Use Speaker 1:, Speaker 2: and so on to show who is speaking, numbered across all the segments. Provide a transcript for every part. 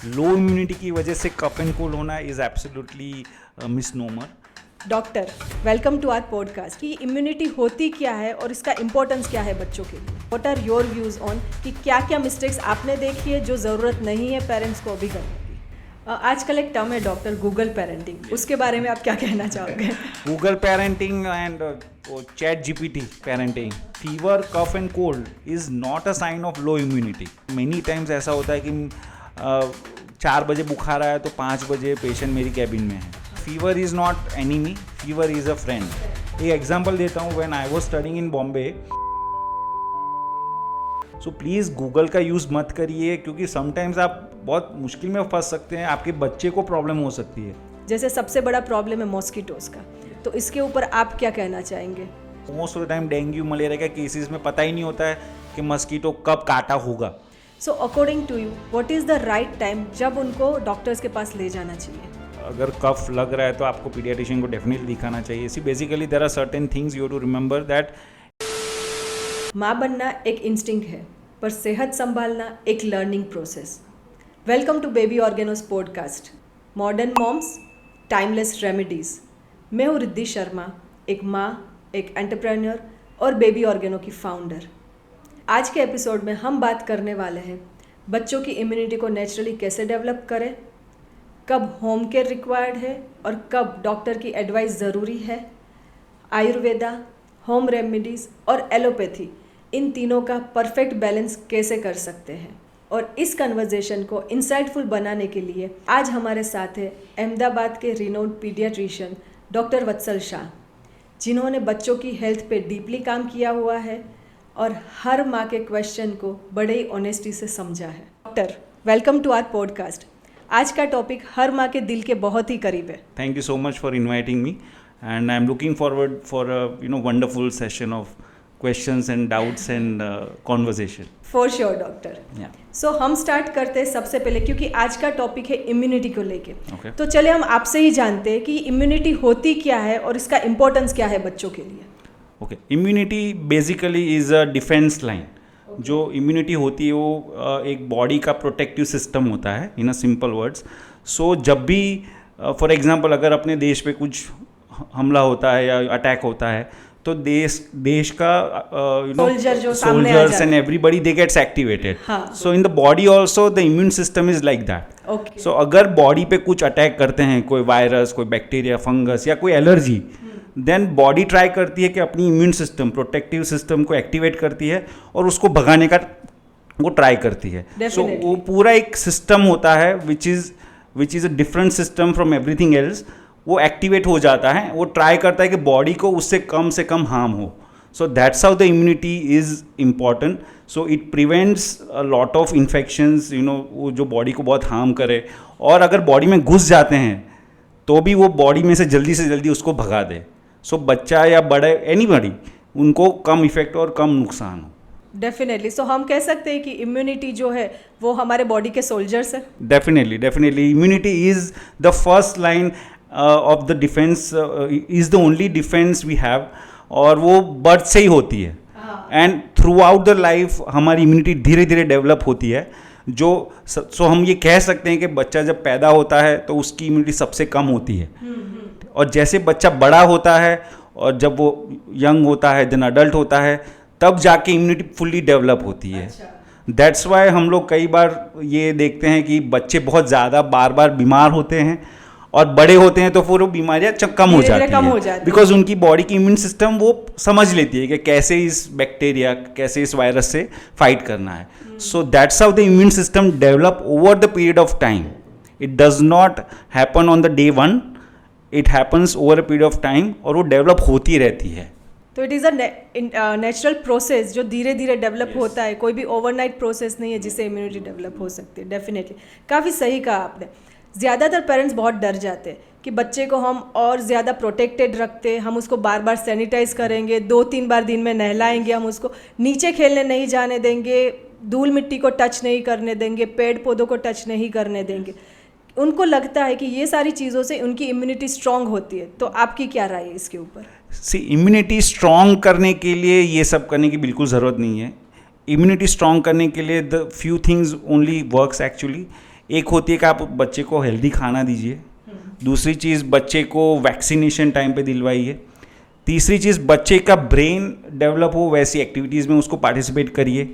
Speaker 1: लो immunity की वजह से कफ एंड कोल्ड होना is absolutely misnomer.
Speaker 2: Doctor, welcome to our podcast. कि इम्यूनिटी होती क्या है और इसका इम्पोर्टेंस क्या है बच्चों के लिए। What are your views on कि क्या क्या मिस्टेक्स आपने देखी है जो ज़रूरत नहीं है पेरेंट्स को अभी करने की। आजकल एक टर्म है डॉक्टर, गूगल पेरेंटिंग, उसके बारे में आप क्या कहना चाहोगे?
Speaker 1: Google parenting and ChatGPT parenting. Fever, cough and cold is not a sign of low immunity. Many times ऐसा होता है कि 4 बजे बुखार आया तो 5 बजे पेशेंट मेरी कैबिन में है। Fever is not enemy, fever is a friend. एक एग्जांपल देता हूँ, when I was studying in Bombay. So please Google का यूज़ मत करिए, क्योंकि समटाइम्स आप बहुत मुश्किल में फंस सकते हैं, आपके बच्चे को प्रॉब्लम हो सकती है।
Speaker 2: जैसे सबसे बड़ा प्रॉब्लम है मॉस्किटोज़ का, तो इसके ऊपर आप क्या कहना चाहेंगे?
Speaker 1: Most of the time dengue malaria के केसेस में पता ही नहीं होता है कि मस्कीटो कब काटा होगा।
Speaker 2: So according to you what is the right time जब उनको डॉक्टर्स के पास ले जाना चाहिए?
Speaker 1: अगर कफ लग रहा है तो आपको पीडियाट्रिशियन को डेफिनेटली दिखाना चाहिए। See basically there are certain things you have to remember that
Speaker 2: माँ बनना एक इंस्टिंक्ट है, पर सेहत संभालना एक learning process. Welcome to baby Organos podcast, modern moms, timeless remedies. मैं हूँ रिद्धि शर्मा, एक माँ, एक एंटरप्रेन्योर और बेबी ऑर्गेनो की फाउंडर। आज के एपिसोड में हम बात करने वाले हैं बच्चों की इम्यूनिटी को नेचुरली कैसे डेवलप करें, कब होम केयर रिक्वायर्ड है और कब डॉक्टर की एडवाइस ज़रूरी है, आयुर्वेदा, होम रेमेडीज़ और एलोपैथी, इन तीनों का परफेक्ट बैलेंस कैसे कर सकते हैं। और इस कन्वर्जेशन को इंसाइटफुल बनाने के लिए आज हमारे साथ है अहमदाबाद के रिनोन्ड पीडियाट्रिशियन डॉक्टर वत्सल शाह, जिन्होंने बच्चों की हेल्थ पे डीपली काम किया हुआ है और हर माँ के क्वेश्चन को बड़े ही ऑनेस्टी से समझा है। Doctor, welcome to our podcast. आज का टॉपिक हर माँ के दिल के बहुत ही करीब है।
Speaker 1: Thank you so much for inviting me and I am looking forward for a wonderful session of questions and doubts and conversation.
Speaker 2: For sure doctor. So हम स्टार्ट करते हैं सबसे पहले, क्योंकि आज का टॉपिक है इम्यूनिटी को लेके।
Speaker 1: Okay.
Speaker 2: तो चले हम आपसे ही जानते हैं कि इम्यूनिटी होती क्या है और इसका इम्पोर्टेंस क्या है बच्चों के लिए।
Speaker 1: Okay, immunity basically is a defence line. जो इम्यूनिटी होती है वो एक बॉडी का प्रोटेक्टिव सिस्टम होता है, इन अ सिंपल वर्ड्स। सो जब भी फॉर एग्जांपल अगर अपने देश पे कुछ हमला होता है या अटैक होता है तो देश का soldiers and everybody they gets activated. So in the body also the immune system is like that. So अगर बॉडी पे कुछ अटैक करते हैं, कोई वायरस, कोई बैक्टीरिया, फंगस या कोई एलर्जी, देन बॉडी ट्राई करती है कि अपनी इम्यून सिस्टम, प्रोटेक्टिव सिस्टम को एक्टिवेट करती है और उसको भगाने का वो ट्राई करती है। सो वो पूरा एक सिस्टम होता है which is a different system from everything else. वो एक्टिवेट हो जाता है, वो ट्राई करता है कि बॉडी को उससे कम हार्म हो। So that's how the immunity is important. So it prevents a lot of infections, वो जो बॉडी को बहुत हार्म करे, और अगर बॉडी में घुस जाते हैं तो भी वो बॉडी में से जल्दी उसको भगा दे। सो बच्चा या बड़े एनीबॉडी, उनको कम इफेक्ट और कम नुकसान हो।
Speaker 2: डेफिनेटली। सो हम कह सकते हैं कि इम्यूनिटी जो है वो हमारे बॉडी के सोल्जर्स है।
Speaker 1: Definitely immunity is the first line of the defence, is the only defence we have, और वो बर्थ से ही होती है। And throughout the life हमारी इम्यूनिटी धीरे धीरे डेवलप होती है। सो हम ये कह सकते हैं कि बच्चा जब पैदा होता है तो उसकी इम्यूनिटी सबसे कम होती है, और जैसे बच्चा बड़ा होता है और जब वो यंग होता है, देन अडल्ट होता है, तब जाके इम्यूनिटी फुल्ली डेवलप होती है। दैट्स वाई हम लोग कई बार ये देखते हैं कि बच्चे बहुत ज़्यादा बार बीमार होते हैं, और बड़े होते हैं तो फिर वो बीमारियाँ कम हो जाती है, बिकॉज उनकी बॉडी की इम्यून सिस्टम वो समझ लेती है कि कैसे इस बैक्टीरिया, कैसे इस वायरस से फाइट करना है। So that's how the immune system develop over the period of time. It does not happen on the day one, it happens over a period of time, और वो डेवलप होती रहती है।
Speaker 2: तो it is a natural process जो धीरे धीरे develop होता है। कोई भी ओवरनाइट प्रोसेस नहीं है जिससे इम्यूनिटी डेवलप हो सकती है। डेफिनेटली, काफ़ी सही कहा आपने। ज़्यादातर पेरेंट्स बहुत डर जाते हैं कि बच्चे को हम और ज़्यादा प्रोटेक्टेड रखते, हम उसको बार बार सैनिटाइज करेंगे, 2-3 बार दिन में नहलाएंगे, हम उसको नीचे खेलने नहीं जाने देंगे, धूल मिट्टी को टच नहीं करने देंगे, पेड़ पौधों को टच नहीं करने देंगे। उनको लगता है कि ये सारी चीज़ों से उनकी इम्यूनिटी स्ट्रांग होती है। तो आपकी क्या राय है इसके ऊपर?
Speaker 1: सी, इम्यूनिटी स्ट्रांग करने के लिए ये सब करने की बिल्कुल ज़रूरत नहीं है। इम्यूनिटी स्ट्रांग करने के लिए the few things only works actually. एक होती है कि आप बच्चे को हेल्दी खाना दीजिए, दूसरी चीज़ बच्चे को वैक्सीनेशन टाइम पे दिलवाइए, तीसरी चीज़ बच्चे का ब्रेन डेवलप हो वैसी एक्टिविटीज़ में उसको पार्टिसिपेट करिए।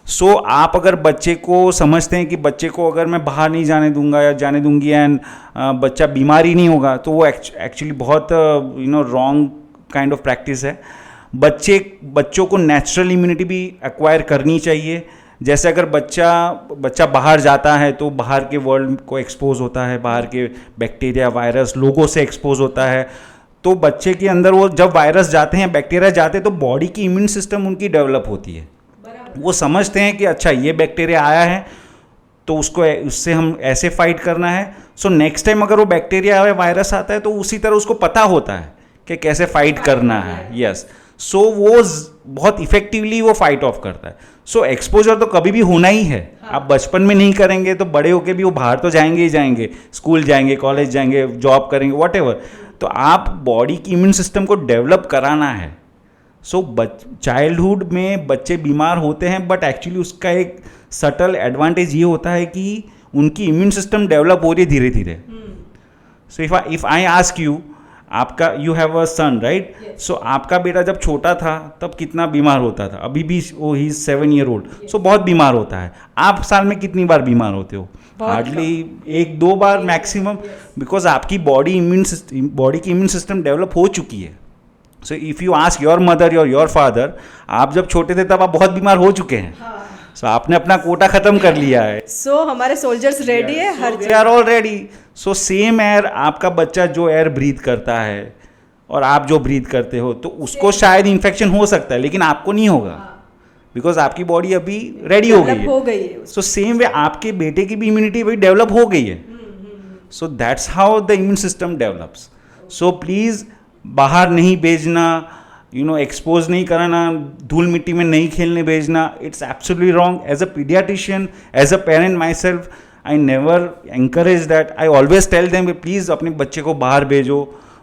Speaker 1: सो आप अगर बच्चे को समझते हैं कि बच्चे को अगर मैं बाहर नहीं जाने दूंगा या जाने दूंगी एंड बच्चा बीमार ही नहीं होगा, तो वो एक्चुअली बहुत रॉन्ग काइंड ऑफ प्रैक्टिस है। बच्चों को नेचुरल इम्यूनिटी भी एक्वायर करनी चाहिए। जैसे अगर बच्चा बाहर जाता है तो बाहर के वर्ल्ड को एक्सपोज होता है, बाहर के बैक्टीरिया वायरस लोगों से एक्सपोज होता है, तो बच्चे के अंदर वो जब वायरस जाते हैं बैक्टीरिया जाते हैं तो बॉडी की इम्यून सिस्टम उनकी डेवलप होती है। वो समझते हैं कि अच्छा ये बैक्टीरिया आया है तो उससे हम ऐसे फाइट करना है। सो नेक्स्ट टाइम अगर वो बैक्टीरिया या वायरस आता है तो उसी तरह उसको पता होता है कि कैसे फाइट करना है। यस, सो वो बहुत इफेक्टिवली वो फाइट ऑफ करता है। सो एक्सपोजर तो कभी भी होना ही है। आप बचपन में नहीं करेंगे तो बड़े होके भी वो बाहर तो जाएंगे ही जाएंगे, स्कूल जाएंगे, कॉलेज जाएंगे, जॉब करेंगे, व्हाटएवर। तो आप बॉडी की इम्यून सिस्टम को डेवलप कराना है। सो चाइल्डहुड में बच्चे बीमार होते हैं, बट एक्चुअली उसका एक सटल एडवांटेज ये होता है कि उनकी इम्यून सिस्टम डेवलप हो रही है धीरे धीरे। So if I ask you, आपका you have a son right, so आपका बेटा जब छोटा था तब कितना बीमार होता था? अभी भी वो ही 7 year old, सो बहुत बीमार होता है। आप साल में कितनी बार बीमार होते हो? हार्डली 1-2 बार मैक्सिमम, बिकॉज आपकी बॉडी की इम्यून सिस्टम डेवलप हो चुकी है। So if you ask your mother और योर फादर, आप जब छोटे थे तब आप बहुत बीमार हो चुके हैं। सो आपने अपना कोटा खत्म कर लिया है।
Speaker 2: सो हमारे सोल्जर्स रेडी है हर
Speaker 1: they are all ready. So same here आपका बच्चा जो एयर ब्रीथ करता है और आप जो ब्रीथ करते हो, तो उसको शायद इन्फेक्शन हो सकता है लेकिन आपको नहीं होगा, बिकॉज आपकी बॉडी अभी रेडी हो गई है। सो सेम वे आपके बेटे की भी इम्यूनिटी अभी डेवलप हो गई है। So that's how the immune system develops. So please बाहर नहीं भेजना, एक्सपोज नहीं कराना, धूल मिट्टी में नहीं खेलने भेजना। It's absolutely wrong. As a paediatrician, as a parent myself, I never encourage that. I always tell them कि प्लीज़ अपने बच्चे को बाहर भेजो,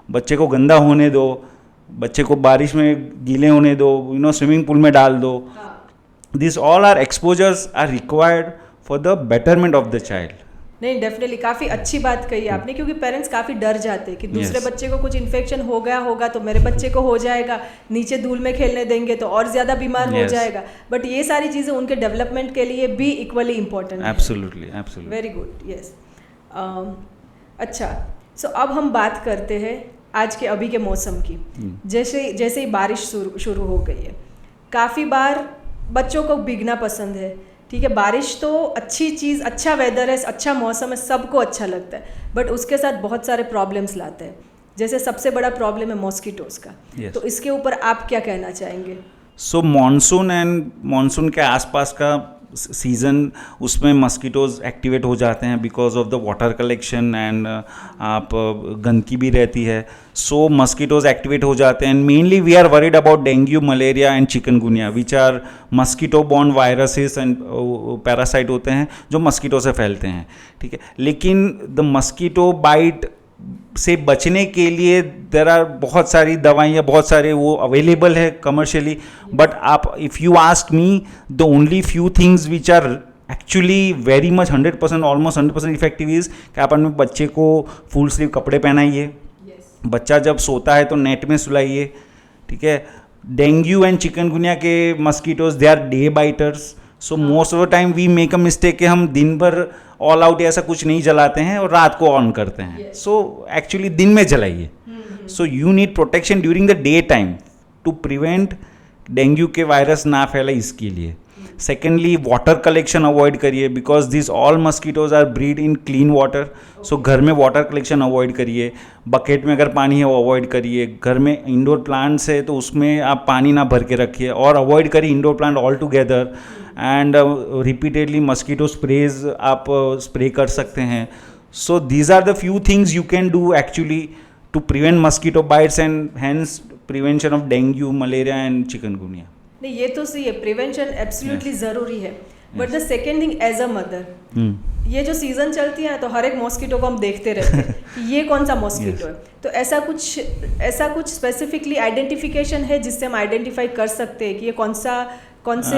Speaker 1: बच्चे को गंदा होने दो, बच्चे को बारिश में गीले होने दो, स्विमिंग पूल में डाल दो। This all are exposures are required for the betterment of the child.
Speaker 2: नहीं, डेफिनेटली काफ़ी अच्छी बात कही आपने, क्योंकि पेरेंट्स काफ़ी डर जाते हैं कि दूसरे बच्चे को कुछ इन्फेक्शन हो गया होगा तो मेरे बच्चे को हो जाएगा, नीचे धूल में खेलने देंगे तो और ज़्यादा बीमार हो जाएगा। बट ये सारी चीज़ें उनके डेवलपमेंट के लिए भी इक्वली इम्पोर्टेंट है।
Speaker 1: Absolutely
Speaker 2: very good, yes. अच्छा, सो अब हम बात करते हैं आज के अभी के मौसम की। जैसे ही बारिश शुरू हो गई है, काफ़ी बार बच्चों को भीगना पसंद है। ठीक है, बारिश तो अच्छी चीज़, अच्छा वेदर है, अच्छा मौसम है, सबको अच्छा लगता है, बट उसके साथ बहुत सारे प्रॉब्लम्स लाते हैं। जैसे सबसे बड़ा प्रॉब्लम है मॉस्किटोज़ का। तो इसके ऊपर आप क्या कहना चाहेंगे?
Speaker 1: सो मॉनसून के आसपास का सीज़न, उसमें मस्कीटोज़ एक्टिवेट हो जाते हैं because of the water collection and आप गंदगी भी रहती है। सो मस्कीटोज़ एक्टिवेट हो जाते हैं। Mainly we are worried about dengue, malaria and chikungunya, which are mosquito borne viruses and parasite होते हैं जो मस्कीटो से फैलते हैं। ठीक है, लेकिन द मस्कीटो बाइट से बचने के लिए देर आर बहुत सारी दवाइयाँ, बहुत सारे वो अवेलेबल है कमर्शियली। बट आप if you ask me, the only few things which are actually very much 100%, almost 100% effective is कि आप अपने बच्चे को फुल स्लीव कपड़े पहनाइए। बच्चा जब सोता है तो नेट में सुलाइए। ठीक है, डेंगू एंड चिकनगुनिया के mosquitoes they are day biters. So most of the time we make a mistake कि हम दिन भर ऑल आउट ऐसा कुछ नहीं जलाते हैं और रात को ऑन करते हैं। सो एक्चुअली दिन में जलाइए। So you need protection during the day time to prevent dengue के वायरस ना फैले, इसके लिए। सेकेंडली, वाटर कलेक्शन अवॉइड करिए because this all mosquitoes are breed in clean water. So घर में वाटर कलेक्शन अवॉइड करिए। बकेट में अगर पानी है वो अवॉइड करिए। घर में इंडोर प्लांट्स है तो उसमें आप पानी ना भर के रखिए और अवॉइड करिए indoor plant all together. And repeatedly mosquito sprays आप स्प्रे कर सकते हैं। So these are the few things you can do actually to prevent mosquito bites and hence prevention of dengue, malaria and chikungunya.
Speaker 2: नहीं, ये तो सही है, prevention absolutely ज़रूरी है। But the second thing, as a mother, ये जो season चलती है तो हर एक मॉस्किटो को हम देखते रहते हैं कि ये कौन सा मॉस्किटो है। तो ऐसा कुछ स्पेसिफिकली आइडेंटिफिकेशन है जिससे हम आइडेंटिफाई कर सकते हैं कि ये कौन से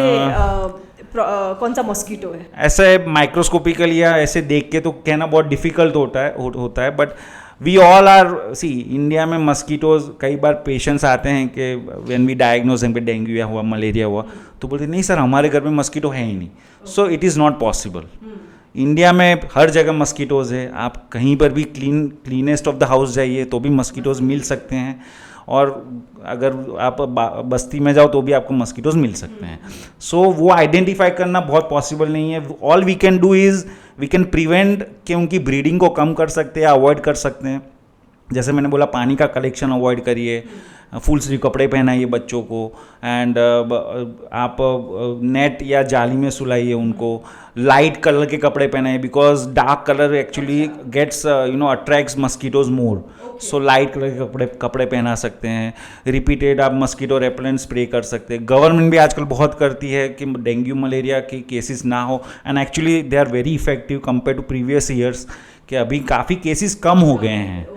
Speaker 2: कौन सा मॉस्किटो है?
Speaker 1: ऐसे माइक्रोस्कोपिकली या ऐसे देख के तो कहना बहुत डिफिकल्ट होता है but we all are see India में मस्कीटोज कई बार पेशेंट्स आते हैं कि व्हेन वी डायग्नोज हैं कि डेंगू या हुआ मलेरिया हुआ तो बोलते नहीं सर हमारे घर में मस्कीटो है ही नहीं. सो it is not possible. India में हर जगह मस्कीटोज़ है. आप कहीं पर भी क्लीनेस्ट ऑफ द हाउस जाइए तो भी मस्कीटोज़ मिल सकते हैं और अगर आप बस्ती में जाओ तो भी आपको मस्कीटोज़ मिल सकते हैं. सो वो आइडेंटिफाई करना बहुत पॉसिबल नहीं है. All we can do is we can prevent कि उनकी ब्रीडिंग को कम कर सकते हैं, अवॉइड कर सकते हैं. जैसे मैंने बोला पानी का कलेक्शन अवॉइड करिए, फुल स्लीव कपड़े पहनाइए बच्चों को एंड आप नेट या जाली में सुलाइए उनको. लाइट कलर के कपड़े पहनाइए because dark colour actually gets attracts mosquitoes more. So light colour के कपड़े पहना सकते हैं. रिपीटेड आप मस्कीटो रेपेलेंट स्प्रे कर सकते हैं. गवर्नमेंट भी आजकल बहुत करती है कि डेंगू मलेरिया के केसेस ना हो and actually they are very effective compare to previous years कि अभी काफ़ी केसेस कम हो गए हैं.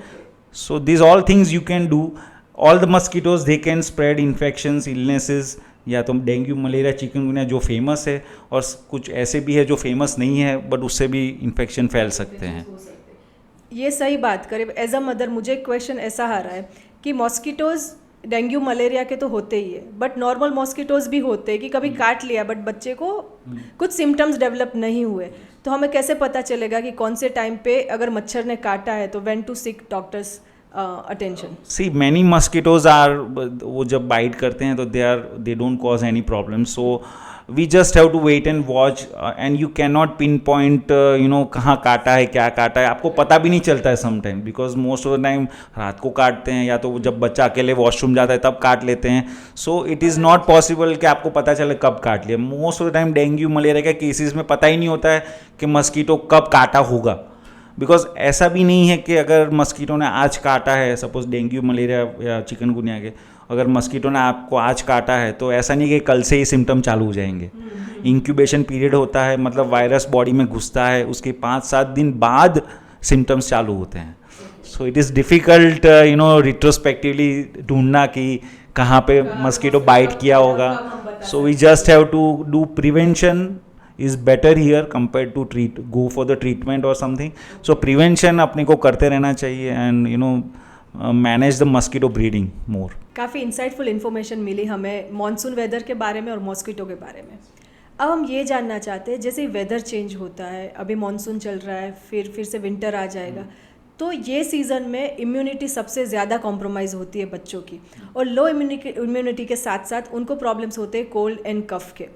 Speaker 1: So this all things you can do. All the mosquitoes they can spread infections illnesses या तो डेंगू मलेरिया चिकनगुनिया जो फेमस है और कुछ ऐसे भी है जो फेमस नहीं है बट उससे भी इन्फेक्शन फैल सकते हैं.
Speaker 2: ये सही बात करें. एज अ मदर मुझे एक क्वेश्चन ऐसा आ रहा है कि मॉस्किटोज़ डेंगू मलेरिया के तो होते ही है बट नॉर्मल मॉस्किटोज़ भी होते हैं कि कभी काट लिया बट बच्चे को कुछ सिम्टम्स डेवलप नहीं हुए तो हमें कैसे पता चलेगा कि कौन से टाइम पे अगर मच्छर ने काटा है तो when to seek doctors attention?
Speaker 1: See many mosquitoes are वो जब बाइट करते हैं तो they don't cause any problem. So we just have to wait and watch and you can not pinpoint कहाँ काटा है क्या काटा है. आपको पता भी नहीं चलता है sometime because most of the time रात को काटते हैं या तो जब बच्चा अकेले वॉशरूम जाता है तब काट लेते हैं. So it is not possible कि आपको पता चले कब काट लिया. Most of the time dengue malaria के केसेस में पता ही नहीं होता है कि मस्कीटो कब काटा होगा बिकॉज ऐसा भी नहीं है कि अगर मस्कीटो ने आज काटा है सपोज डेंगू मलेरिया या चिकनगुनिया के अगर मस्कीटो ने आपको आज काटा है तो ऐसा नहीं कि कल से ही सिम्टम चालू हो जाएंगे. इंक्यूबेशन पीरियड होता है मतलब वायरस बॉडी में घुसता है उसके 5-7 दिन बाद सिम्टम्स चालू होते हैं. So it is difficult retrospectively ढूंढना कि कहाँ पे मस्कीटो बाइट किया होगा. So we just have to do prevention is better here compared to go for the treatment or something. So prevention अपने को करते रहना चाहिए and manage the mosquito breeding more.
Speaker 2: काफ़ी इंसाइटफुल इन्फॉर्मेशन मिली हमें मॉनसून वेदर के बारे में और मॉस्किटो के बारे में. अब हम ये जानना चाहते हैं जैसे वेदर चेंज होता है अभी मॉनसून चल रहा है फिर से विंटर आ जाएगा तो ये सीज़न में इम्यूनिटी सबसे ज़्यादा कॉम्प्रोमाइज़ होती है बच्चों की और लो इम्यूनिटी के साथ साथ उनको प्रॉब्लम्स होते हैं कोल्ड एंड कफ के.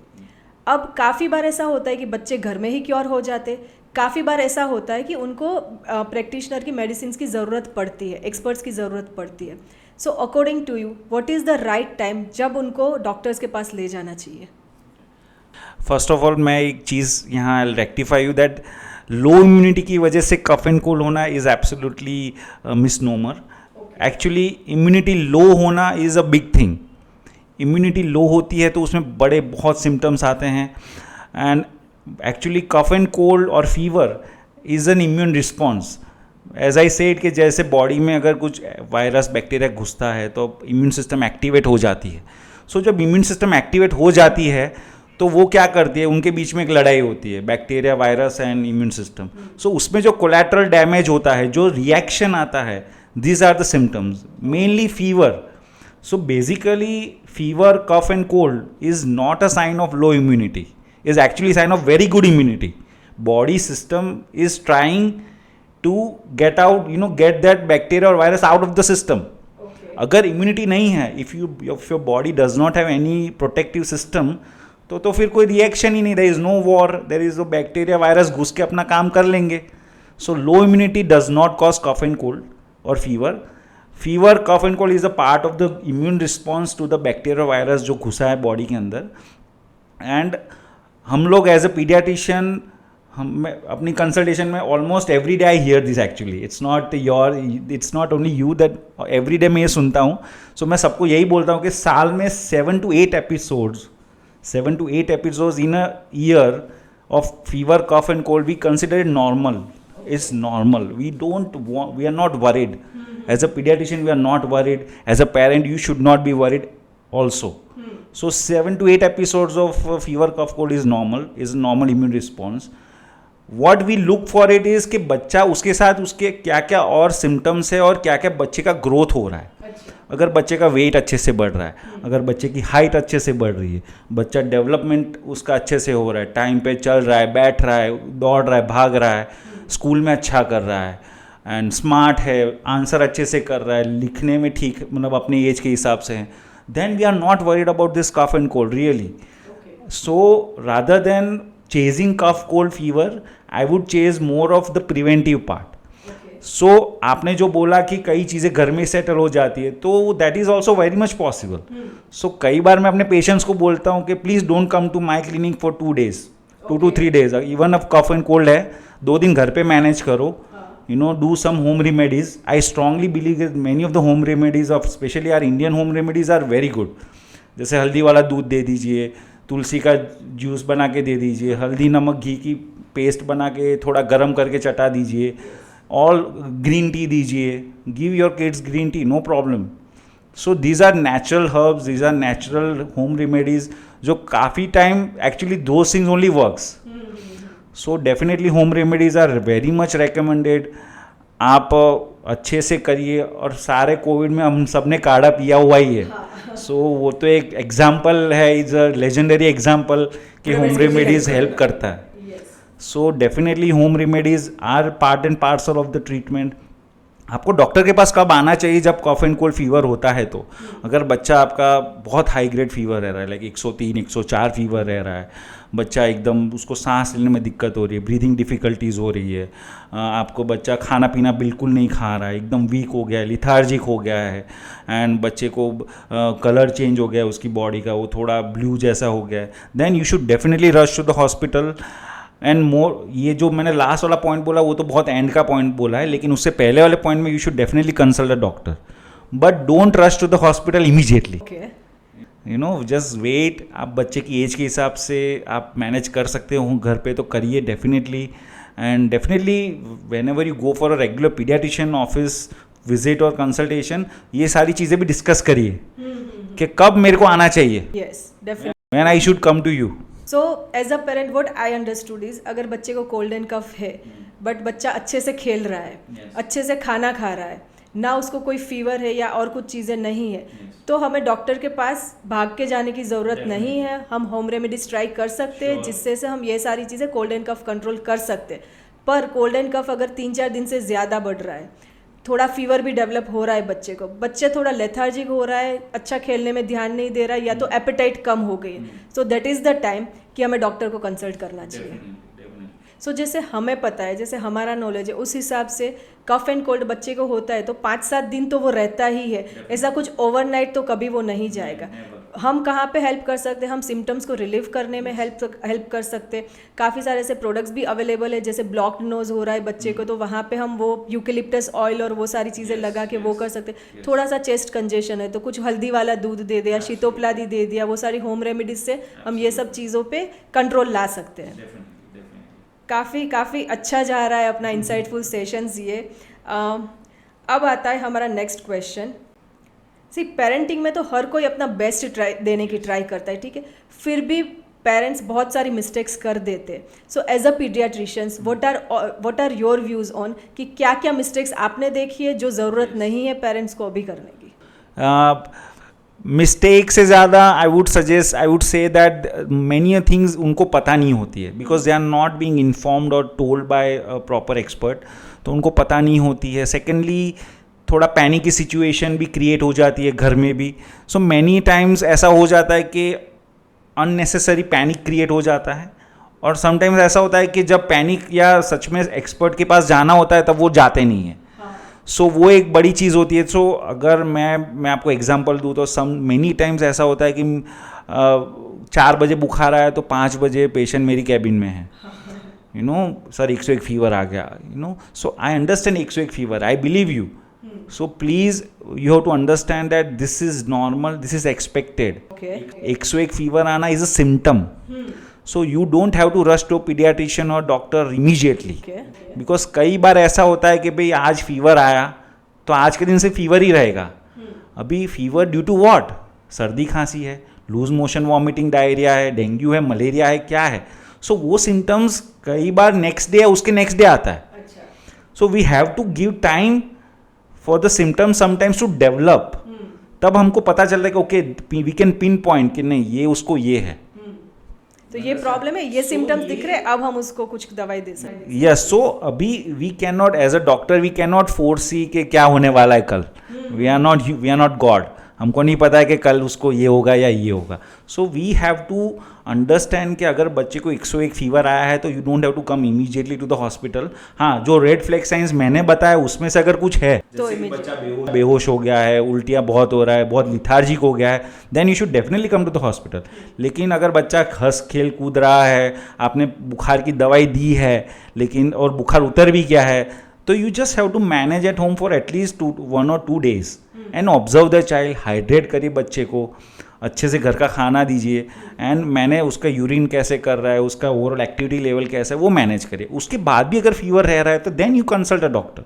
Speaker 2: अब काफ़ी बार ऐसा होता है कि बच्चे घर में ही क्योर हो जाते. काफ़ी बार ऐसा होता है कि उनको प्रैक्टिशनर की मेडिसिन की ज़रूरत पड़ती है, एक्सपर्ट्स की ज़रूरत पड़ती है. So according to you what is the right time जब उनको डॉक्टर्स के पास ले जाना चाहिए?
Speaker 1: फर्स्ट ऑफ ऑल मैं एक चीज़ यहाँ rectify you that low immunity की वजह से कफ एंड कोल्ड होना is absolutely misnomer. Actually immunity low होना is a big thing. Immunity low होती है तो उसमें बड़े बहुत सिम्टम्स आते हैं and actually cough and cold और fever is an immune response. As I said कि जैसे बॉडी में अगर कुछ वायरस बैक्टीरिया घुसता है तो इम्यून सिस्टम एक्टिवेट हो जाती है. सो जब इम्यून सिस्टम एक्टिवेट हो जाती है तो वो क्या करती है उनके बीच में एक लड़ाई होती है bacteria virus and immune system. So उसमें जो कोलैटरल डैमेज होता है जो रिएक्शन आता है these are the symptoms mainly fever. So basically fever, cough and cold is not a sign of low immunity, is actually a sign of very good immunity. Body system is trying to get out, get that bacteria or virus out of the system. Okay. अगर immunity नहीं है, if your body does not have any protective system, तो फिर कोई reaction ही नहीं, there is no war, there is no bacteria virus घुस के अपना काम कर लेंगे. So low immunity does not cause cough and cold or fever. Fever cough and cold is a part of the immune response to the bacteria virus जो घुसा है body के अंदर. एंड हम लोग एज अ पीडियाट्रिशियन हम अपनी consultation में almost every day I hear this. Actually it's not only you that every day मैं ये सुनता हूँ. सो मैं सबको यही बोलता हूँ कि साल में 7 to 8 episodes in a year of fever cough and cold we consider it normal. It's normal. We are not worried. As a pediatrician, we are not worried. As a parent, you should not be worried also. So 7 to 8 episodes of fever cough cold is normal immune response. What we look for it is कि बच्चा उसके साथ उसके क्या क्या और symptoms है और क्या क्या बच्चे का ग्रोथ हो रहा है. अगर बच्चे का वेट अच्छे से बढ़ रहा है, अगर बच्चे की हाइट अच्छे से बढ़ रही है, बच्चा डेवलपमेंट उसका अच्छे से हो रहा है, टाइम पे चल रहा है, बैठ रहा है, दौड़ रहा है, भाग रहा है, स्कूल में अच्छा कर रहा है एंड स्मार्ट है, आंसर अच्छे से कर रहा है, लिखने में ठीक मतलब अपने एज के हिसाब से है, then we are not worried about this cough and cold really. So rather than chasing cough cold fever, I would chase more of the preventive part. सो आपने जो बोला कि कई चीज़ें घर में सेटल हो जाती है, तो that is also very much possible. So कई बार मैं अपने पेशेंट्स को बोलता हूँ कि please don't come to my clinic for 2 days, 2 to 3 days. Even अब कफ एंड कोल्ड है, 2 दिन घर पे मैनेज करो, you know, do some home remedies. I strongly believe many of the home remedies of specially our Indian home remedies are very good. जैसे हल्दी वाला दूध दे दीजिए, तुलसी का जूस बना के दे दीजिए, हल्दी नमक घी की पेस्ट बना के थोड़ा गर्म करके चटा दीजिए, और ग्रीन टी दीजिए. Give your kids green tea, no problem. So these are natural herbs, these are natural home remedies जो काफ़ी time actually those things only works. So definitely home remedies are very much recommended. आप अच्छे से करिए. और सारे Covid में हम सब ने काढ़ा पिया हुआ ही है. सो वो तो एक एग्जाम्पल है, इज अ लेजेंडरी एग्जाम्पल कि होम रेमेडीज हेल्प करता है. So definitely home remedies are part and parcel of the treatment. आपको डॉक्टर के पास कब आना चाहिए? जब कफ एंड कोल्ड फीवर होता है. तो अगर बच्चा आपका बहुत हाई ग्रेड फीवर रह रहा है, लाइक 103, 104 फीवर रह रहा है, बच्चा एकदम उसको सांस लेने में दिक्कत हो रही है, ब्रीदिंग डिफ़िकल्टीज़ हो रही है, आपको बच्चा खाना पीना बिल्कुल नहीं खा रहा है, एकदम वीक हो गया है, लिथार्जिक हो गया है, एंड बच्चे को कलर चेंज हो गया है उसकी बॉडी का, वो थोड़ा ब्लू जैसा हो गया है, then you should definitely rush to the hospital. And more, ये जो मैंने लास्ट वाला पॉइंट बोला वो तो बहुत एंड का पॉइंट बोला है, लेकिन उससे पहले वाले पॉइंट में you should definitely consult a doctor, but don't rush to the hospital immediately. You know, just wait. आप बच्चे की एज के हिसाब से आप मैनेज कर सकते हो घर पे तो करिए definitely. And definitely when ever you go for a regular paediatrician office visit और कंसल्टेशन, ये सारी चीज़ें भी डिस्कस करिए कि कब मेरे को आना चाहिए, when I should come to you.
Speaker 2: So as a parent what I understood is, अगर बच्चे को कोल्ड एंड कफ है बट बच्चा अच्छे से खेल रहा है, अच्छे से खाना खा रहा है, ना उसको कोई फीवर है या और कुछ चीज़ें नहीं है, तो हमें डॉक्टर के पास भाग के जाने की ज़रूरत नहीं है. हम होम रेमेडीज ट्राई कर सकते हैं जिससे से हम ये सारी चीज़ें कोल्ड एंड कफ कंट्रोल कर सकते हैं. पर कोल्ड एंड कफ अगर 3-4 दिन से ज़्यादा बढ़ रहा है, थोड़ा फीवर भी डेवलप हो रहा है बच्चे को, बच्चे थोड़ा लेथार्जिक हो रहा है, अच्छा खेलने में ध्यान नहीं दे रहा है, या तो एपेटाइट कम हो गई है, सो दैट इज़ द टाइम कि हमें डॉक्टर को कंसल्ट करना चाहिए. सो जैसे हमें पता है, जैसे हमारा नॉलेज है, उस हिसाब से कफ एंड कोल्ड बच्चे को होता है तो 5-7 दिन तो वो रहता ही है. ऐसा कुछ ओवरनाइट तो कभी वो नहीं जाएगा. हम कहाँ पे हेल्प कर सकते हैं? हम सिम्टम्स को रिलीव करने में हेल्प कर सकते हैं. काफ़ी सारे ऐसे प्रोडक्ट्स भी अवेलेबल है, जैसे ब्लॉक्ड नोज हो रहा है बच्चे को, तो वहाँ पे हम वो यूकेलिप्टस ऑयल और वो सारी चीज़ें लगा के वो कर सकते हैं. थोड़ा सा चेस्ट कंजेशन है तो कुछ हल्दी वाला दूध दे दिया, शीतोपलादी दे दिया, वो सारी होम रेमेडीज से हम ये सब चीज़ों पर कंट्रोल ला सकते हैं. काफ़ी अच्छा जा रहा है अपना इंसाइटफुल सेशंस ये. अब आता है हमारा नेक्स्ट क्वेश्चन. सी, पेरेंटिंग में तो हर कोई अपना बेस्ट देने की ट्राई करता है, ठीक है, फिर भी पेरेंट्स बहुत सारी मिस्टेक्स कर देते हैं. So as a paediatricians what are your views on कि क्या क्या मिस्टेक्स आपने देखी है जो ज़रूरत नहीं है पेरेंट्स को अभी करने की?
Speaker 1: मिस्टेक से ज़्यादा I would say that many things उनको पता नहीं होती है, because they are not being informed और टोल्ड बाय प्रॉपर एक्सपर्ट, तो उनको पता नहीं होती है. सेकेंडली, थोड़ा पैनिक की सिचुएशन भी क्रिएट हो जाती है घर में भी. सो मैनी टाइम्स ऐसा हो जाता है कि अननेसेसरी पैनिक क्रिएट हो जाता है, और समटाइम्स ऐसा होता है कि जब पैनिक या सच में एक्सपर्ट के पास जाना होता है तब वो जाते नहीं हैं. सो वो एक बड़ी चीज़ होती है. सो अगर मैं आपको एग्जांपल दूँ तो मेनी टाइम्स ऐसा होता है कि 4 बजे बुखार आया तो 5 बजे पेशेंट मेरी कैबिन में है, यू नो, सर 101 फीवर आ गया, you know. So I understand 101 fever, I believe you. So please, you have to understand that this is normal, this is expected. Okay. 101 fever आना is a symptom. So you don't have to rush to a pediatrician or doctor immediately. Okay. Because कई बार ऐसा होता है कि भाई आज fever आया तो आज के दिन से फीवर ही रहेगा. अभी फीवर ड्यू टू व्हाट? सर्दी खांसी है, लूज मोशन वॉमिटिंग, डायरिया है, डेंगू है, मलेरिया है, क्या है. सो वो सिम्टम्स कई बार नेक्स्ट डे या उसके नेक्स्ट डे आता है. So we have to give time for the symptoms sometimes to develop. तब हमको पता चलता है कि okay we can pinpoint कि नहीं ये उसको ये है.
Speaker 2: तो ये प्रॉब्लम है, ये सिम्टम्स दिख रहे हैं, अब हम उसको कुछ दवाई दे सकते हैं.
Speaker 1: यस. सो अभी we can not as a doctor we can not foresee कि क्या होने वाला है कल. We are not God. हमको नहीं पता है कि कल उसको ये होगा या ये होगा. So we have to understand कि अगर बच्चे को 101 फीवर आया है तो you don't have to come immediately to the hospital. हाँ, जो रेड फ्लैग साइंस मैंने बताया उसमें से अगर कुछ है,
Speaker 2: तो
Speaker 1: बच्चा बेहोश हो गया है, उल्टियाँ बहुत हो रहा है, बहुत लिथार्जिक हो गया है, then you should definitely come to the hospital. लेकिन अगर बच्चा हंस खेल कूद रहा है, आपने बुखार की दवाई दी है लेकिन और बुखार उतर भी गया है, तो you just have to manage at home for at least 1 or 2 days and observe the child. Hydrate करिए बच्चे को, अच्छे से घर का खाना दीजिए, एंड मैंने उसका यूरिन कैसे कर रहा है, उसका ओवरऑल एक्टिविटी लेवल कैसा है वो मैनेज करिए. उसके बाद भी अगर फीवर रह रहा है तो then you consult a doctor.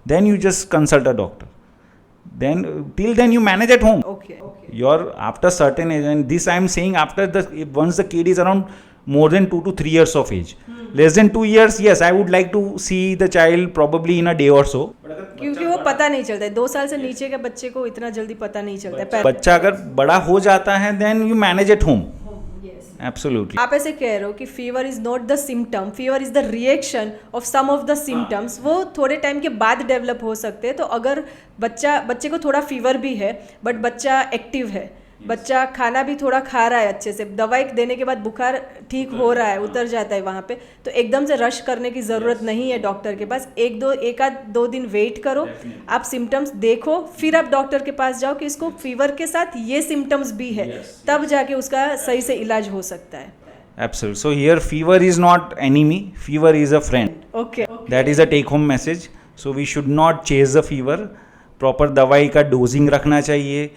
Speaker 1: Then you just consult a doctor. then till then you manage at home.
Speaker 2: Okay.
Speaker 1: You're after certain age, and this I am saying after once the kid is around more than 2 to 3 years of age. Less than 2 years, yes, I would like to see the child probably in a day or so.
Speaker 2: क्योंकि वो पता नहीं चलता है, 2 साल से नीचे के बच्चे को इतना जल्दी पता नहीं चलता है.
Speaker 1: बच्चा अगर बड़ा हो जाता है then you manage at home. Absolutely.
Speaker 2: आप ऐसे कह रहे हो कि fever is not the symptom, fever is the reaction of some of the symptoms. वो थोड़े टाइम के बाद डेवलप हो सकते हैं. तो अगर बच्चे को थोड़ा फीवर भी है बट बच्चा एक्टिव है, बच्चा खाना भी थोड़ा खा रहा है अच्छे से, दवाई देने के बाद बुखार ठीक हो रहा है, उतर जाता है वहाँ पे, तो एकदम से रश करने की ज़रूरत नहीं है डॉक्टर के पास. एक आध 2 दिन वेट करो, आप सिम्टम्स देखो, फिर आप डॉक्टर के पास जाओ कि इसको फीवर के साथ ये सिम्टम्स भी है, तब जाके उसका सही से इलाज हो सकता है.
Speaker 1: Absolutely. So here fever is not enemy, fever is a friend.
Speaker 2: Okay.
Speaker 1: That is a take home message. So we should not chase the fever. Proper दवाई का डोजिंग रखना चाहिए.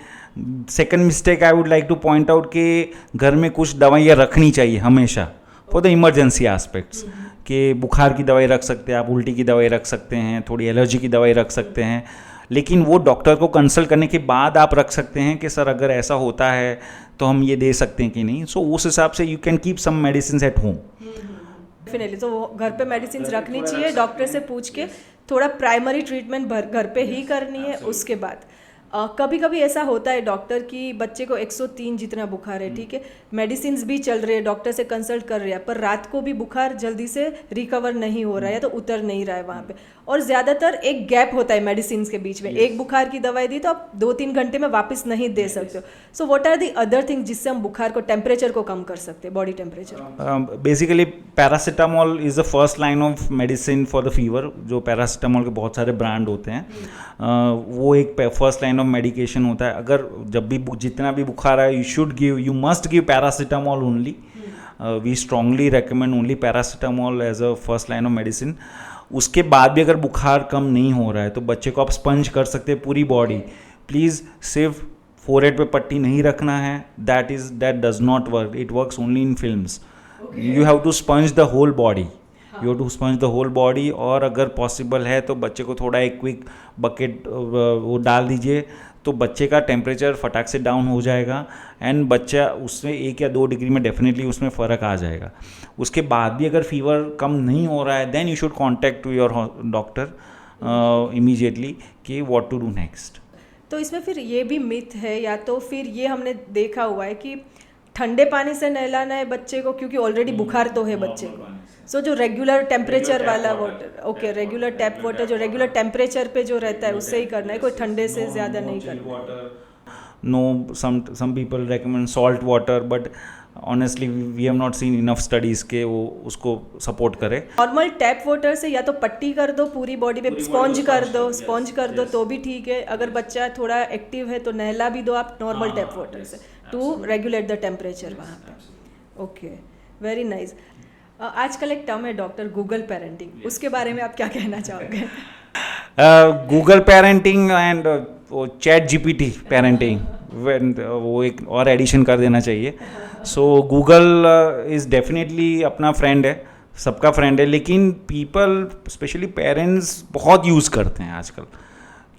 Speaker 1: Second mistake I would like two point out कि घर में कुछ दवाइयाँ रखनी चाहिए हमेशा फॉर द इमरजेंसी एस्पेक्ट्स. कि बुखार की दवाई रख सकते हैं आप, उल्टी की दवाई रख सकते हैं, थोड़ी एलर्जी की दवाई रख सकते हैं, लेकिन वो डॉक्टर को कंसल्ट करने के बाद आप रख सकते हैं कि सर अगर ऐसा होता है तो हम ये दे सकते हैं कि नहीं. सो उस हिसाब से you can keep some medicine at home.
Speaker 2: Definitely. तो घर पे मेडिसिन रखनी चाहिए, डॉक्टर से पूछ के थोड़ा प्राइमरी ट्रीटमेंट घर पे ही करनी है. उसके बाद कभी कभी ऐसा होता है डॉक्टर कि बच्चे को 103 जितना बुखार है, ठीक है, मेडिसिन भी चल रही है, डॉक्टर से कंसल्ट कर रहे हैं, पर रात को भी बुखार जल्दी से रिकवर नहीं हो रहा है या तो उतर नहीं रहा है वहाँ पे, और ज़्यादातर एक गैप होता है मेडिसिन के बीच में. एक बुखार की दवाई दी तो आप 2-3 घंटे में वापस नहीं दे सकते हो. So what are the other things जिससे हम बुखार को, टेम्परेचर को कम कर सकते हैं, body temperature?
Speaker 1: Basically paracetamol is the first line of medicine for the fever. जो पैरासीटामोल के बहुत सारे ब्रांड होते हैं, वो एक फर्स्ट लाइन ऑफ मेडिकेशन होता है. अगर जब भी जितना भी बुखार आए you must give paracetamol only. We strongly recommend only paracetamol as a first line of medicine. उसके बाद भी अगर बुखार कम नहीं हो रहा है तो बच्चे को आप स्पंज कर सकते हैं पूरी बॉडी. प्लीज़ सिर्फ फोरहेड पे पट्टी नहीं रखना है. That does not work. It works only in films. You have to sponge the whole body. You have to sponge the whole body. और अगर पॉसिबल है तो बच्चे को थोड़ा एक क्विक बकेट वो डाल दीजिए, तो बच्चे का टेम्परेचर फटाक से डाउन हो जाएगा एंड बच्चा उसमें 1 या 2 डिग्री में डेफिनेटली उसमें फ़र्क आ जाएगा. उसके बाद भी अगर फीवर कम नहीं हो रहा है then you should contact to your doctor immediately कि व्हाट टू डू नेक्स्ट.
Speaker 2: तो इसमें फिर ये भी मिथ है, या तो फिर ये हमने देखा हुआ है कि ठंडे पानी से नहलाना है बच्चे को क्योंकि ऑलरेडी बुखार तो है बच्चे को. सो जो रेगुलर टेम्परेचर वाला water, okay, regular tap water जो रेगुलर टेम्परेचर पे जो रहता है उससे ही करना है, कोई ठंडे से ज़्यादा नहीं करना.
Speaker 1: No, some people recommend salt water, but honestly we have not seen enough studies के वो उसको सपोर्ट करे.
Speaker 2: नॉर्मल टैप वाटर से या तो पट्टी कर दो पूरी बॉडी पे, स्पॉन्ज कर दो तो भी ठीक है. अगर बच्चा थोड़ा एक्टिव है तो नहला भी दो आप नॉर्मल टैप वाटर से टू रेगुलेट द टेम्परेचर वहाँ पे. Okay, very nice. आजकल एक टर्म है डॉक्टर, गूगल पेरेंटिंग, उसके बारे में आप क्या कहना चाहोगे?
Speaker 1: Google parenting and ChatGPT parenting, वो एक और एडिशन कर देना चाहिए. सो गूगल इज़ डेफिनेटली अपना फ्रेंड है, सबका फ्रेंड है, लेकिन पीपल स्पेशली पेरेंट्स बहुत यूज़ करते हैं आजकल.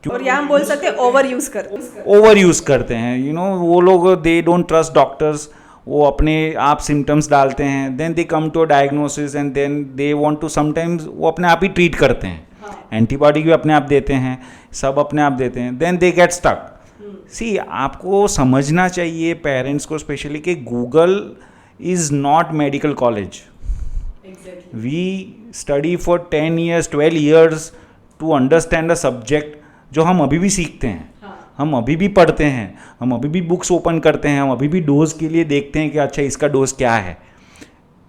Speaker 2: और यहाँ हम बोल सकते हैं ओवर यूज करते
Speaker 1: ओवर यूज़ करते हैं, यू नो, वो लोग दे डोंट ट्रस्ट डॉक्टर्स, वो अपने आप सिम्टम्स डालते हैं, then they come to a diagnosis and then they want to sometimes वो अपने आप ही ट्रीट करते हैं, एंटीबायोटिक भी अपने आप देते हैं, सब अपने आप देते हैं, then they get stuck. See, आपको समझना चाहिए पेरेंट्स को स्पेशली कि Google is not medical college. We study for 10 years 12 years to understand a subject जो हम अभी भी सीखते हैं, हम अभी भी पढ़ते हैं, हम अभी भी बुक्स ओपन करते हैं, हम अभी भी डोज के लिए देखते हैं कि अच्छा इसका डोज क्या है,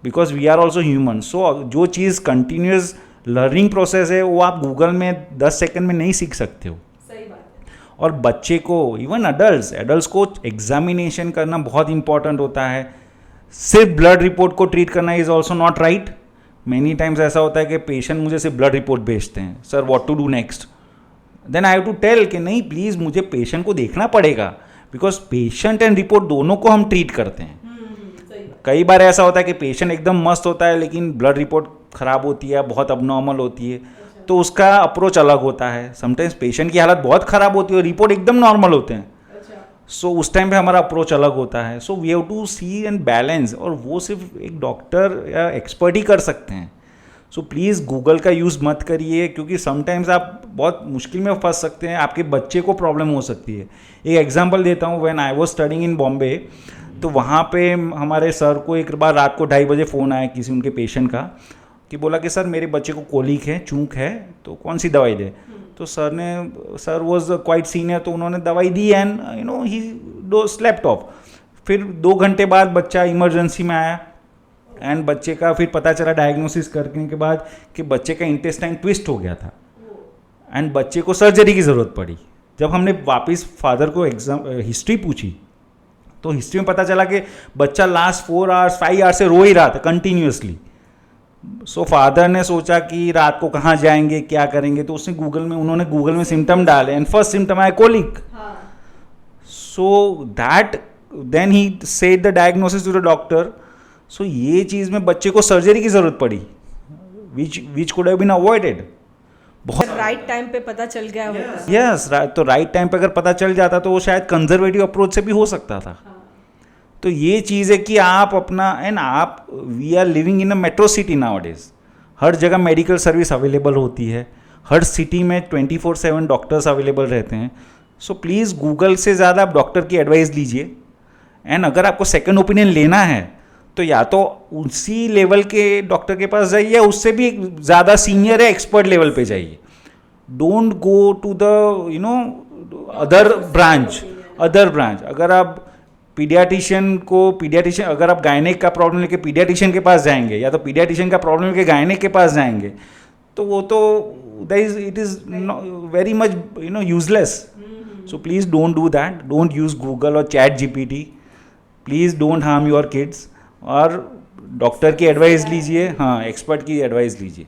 Speaker 1: because we are also human. So जो चीज़ कंटिन्यूस लर्निंग प्रोसेस है वो आप गूगल में 10 सेकंड में नहीं सीख सकते हो।
Speaker 2: सही बात है।
Speaker 1: और बच्चे को, इवन एडल्ट्स को एग्जामिनेशन करना बहुत इंपॉर्टेंट होता है। सिर्फ ब्लड रिपोर्ट को ट्रीट करना is also not right. Many times ऐसा होता है कि पेशेंट मुझे सिर्फ ब्लड रिपोर्ट भेजते हैं, sir what to do next, then I have to tell कि नहीं प्लीज़ मुझे पेशेंट को देखना पड़ेगा, बिकॉज पेशेंट एंड रिपोर्ट दोनों को हम ट्रीट करते हैं। कई बार ऐसा होता है कि पेशेंट एकदम मस्त होता है लेकिन ब्लड रिपोर्ट ख़राब होती है, बहुत अबनॉर्मल होती है, तो उसका अप्रोच अलग होता है। समटाइम्स पेशेंट की हालत बहुत ख़राब होती है और रिपोर्ट एकदम नॉर्मल होते हैं, सो उस टाइम पे हमारा अप्रोच अलग होता है। So we have to see and balance, और वो सिर्फ एक डॉक्टर या एक्सपर्ट ही कर सकते हैं। सो प्लीज़ गूगल का यूज़ मत करिए, क्योंकि समटाइम्स आप बहुत मुश्किल में फंस सकते हैं, आपके बच्चे को प्रॉब्लम हो सकती है। एक एग्जांपल देता हूँ, when I was studying in Bombay, तो वहाँ पे हमारे सर को एक बार रात को 2:30 बजे फ़ोन आया किसी उनके पेशेंट का, कि बोला कि सर मेरे बच्चे को कोलिक है, चूक है, तो कौन सी दवाई दे। तो सर वॉज क्वाइट सीनियर, तो उन्होंने दवाई दी and you know he slept off. फिर 2 घंटे बाद बच्चा इमरजेंसी में आया एंड बच्चे का फिर पता चला डायग्नोसिस करने के बाद कि बच्चे का इंटेस्टाइन ट्विस्ट हो गया था एंड बच्चे को सर्जरी की ज़रूरत पड़ी। जब हमने वापस फादर को हिस्ट्री पूछी तो हिस्ट्री में पता चला कि बच्चा लास्ट 4 hours 5 hours से रो ही रहा था कंटिन्यूसली। सो फादर ने सोचा कि रात को कहाँ जाएंगे, क्या करेंगे, तो उसने उन्होंने गूगल में सिम्टम डाले एंड फर्स्ट सिम्टम आया colic. So that then he said the diagnosis to the doctor. So ये चीज़ में बच्चे को सर्जरी की ज़रूरत पड़ी, which could have been avoided. बहुत
Speaker 2: राइट टाइम पे पता चल गया होता।
Speaker 1: यस, तो राइट टाइम पे अगर पता चल जाता तो वो शायद कंजर्वेटिव अप्रोच से भी हो सकता था। तो ये चीज़ है कि आप अपना we are living in a metro city nowadays. हर जगह मेडिकल सर्विस अवेलेबल होती है, हर सिटी में 24/7 डॉक्टर्स अवेलेबल रहते हैं। सो प्लीज़ गूगल से ज़्यादा आप डॉक्टर की एडवाइस लीजिए, एंड अगर आपको सेकंड ओपिनियन लेना है तो या तो उसी लेवल के डॉक्टर के पास जाइए या उससे भी ज़्यादा सीनियर या एक्सपर्ट लेवल पे जाइए। Don't go to the other branch. अगर आप पीडियाट्रिशियन अगर आप गायनेक का प्रॉब्लम लेके पीडियाट्रिशियन के पास जाएंगे या तो पीडियाट्रिशियन का प्रॉब्लम लेके गायनेक के पास जाएंगे, तो वो तो it is very much useless. So please don't do that, don't use Google और chat GPT, please don't harm your kids, और डॉक्टर की एडवाइस लीजिए, हाँ एक्सपर्ट की एडवाइस लीजिए।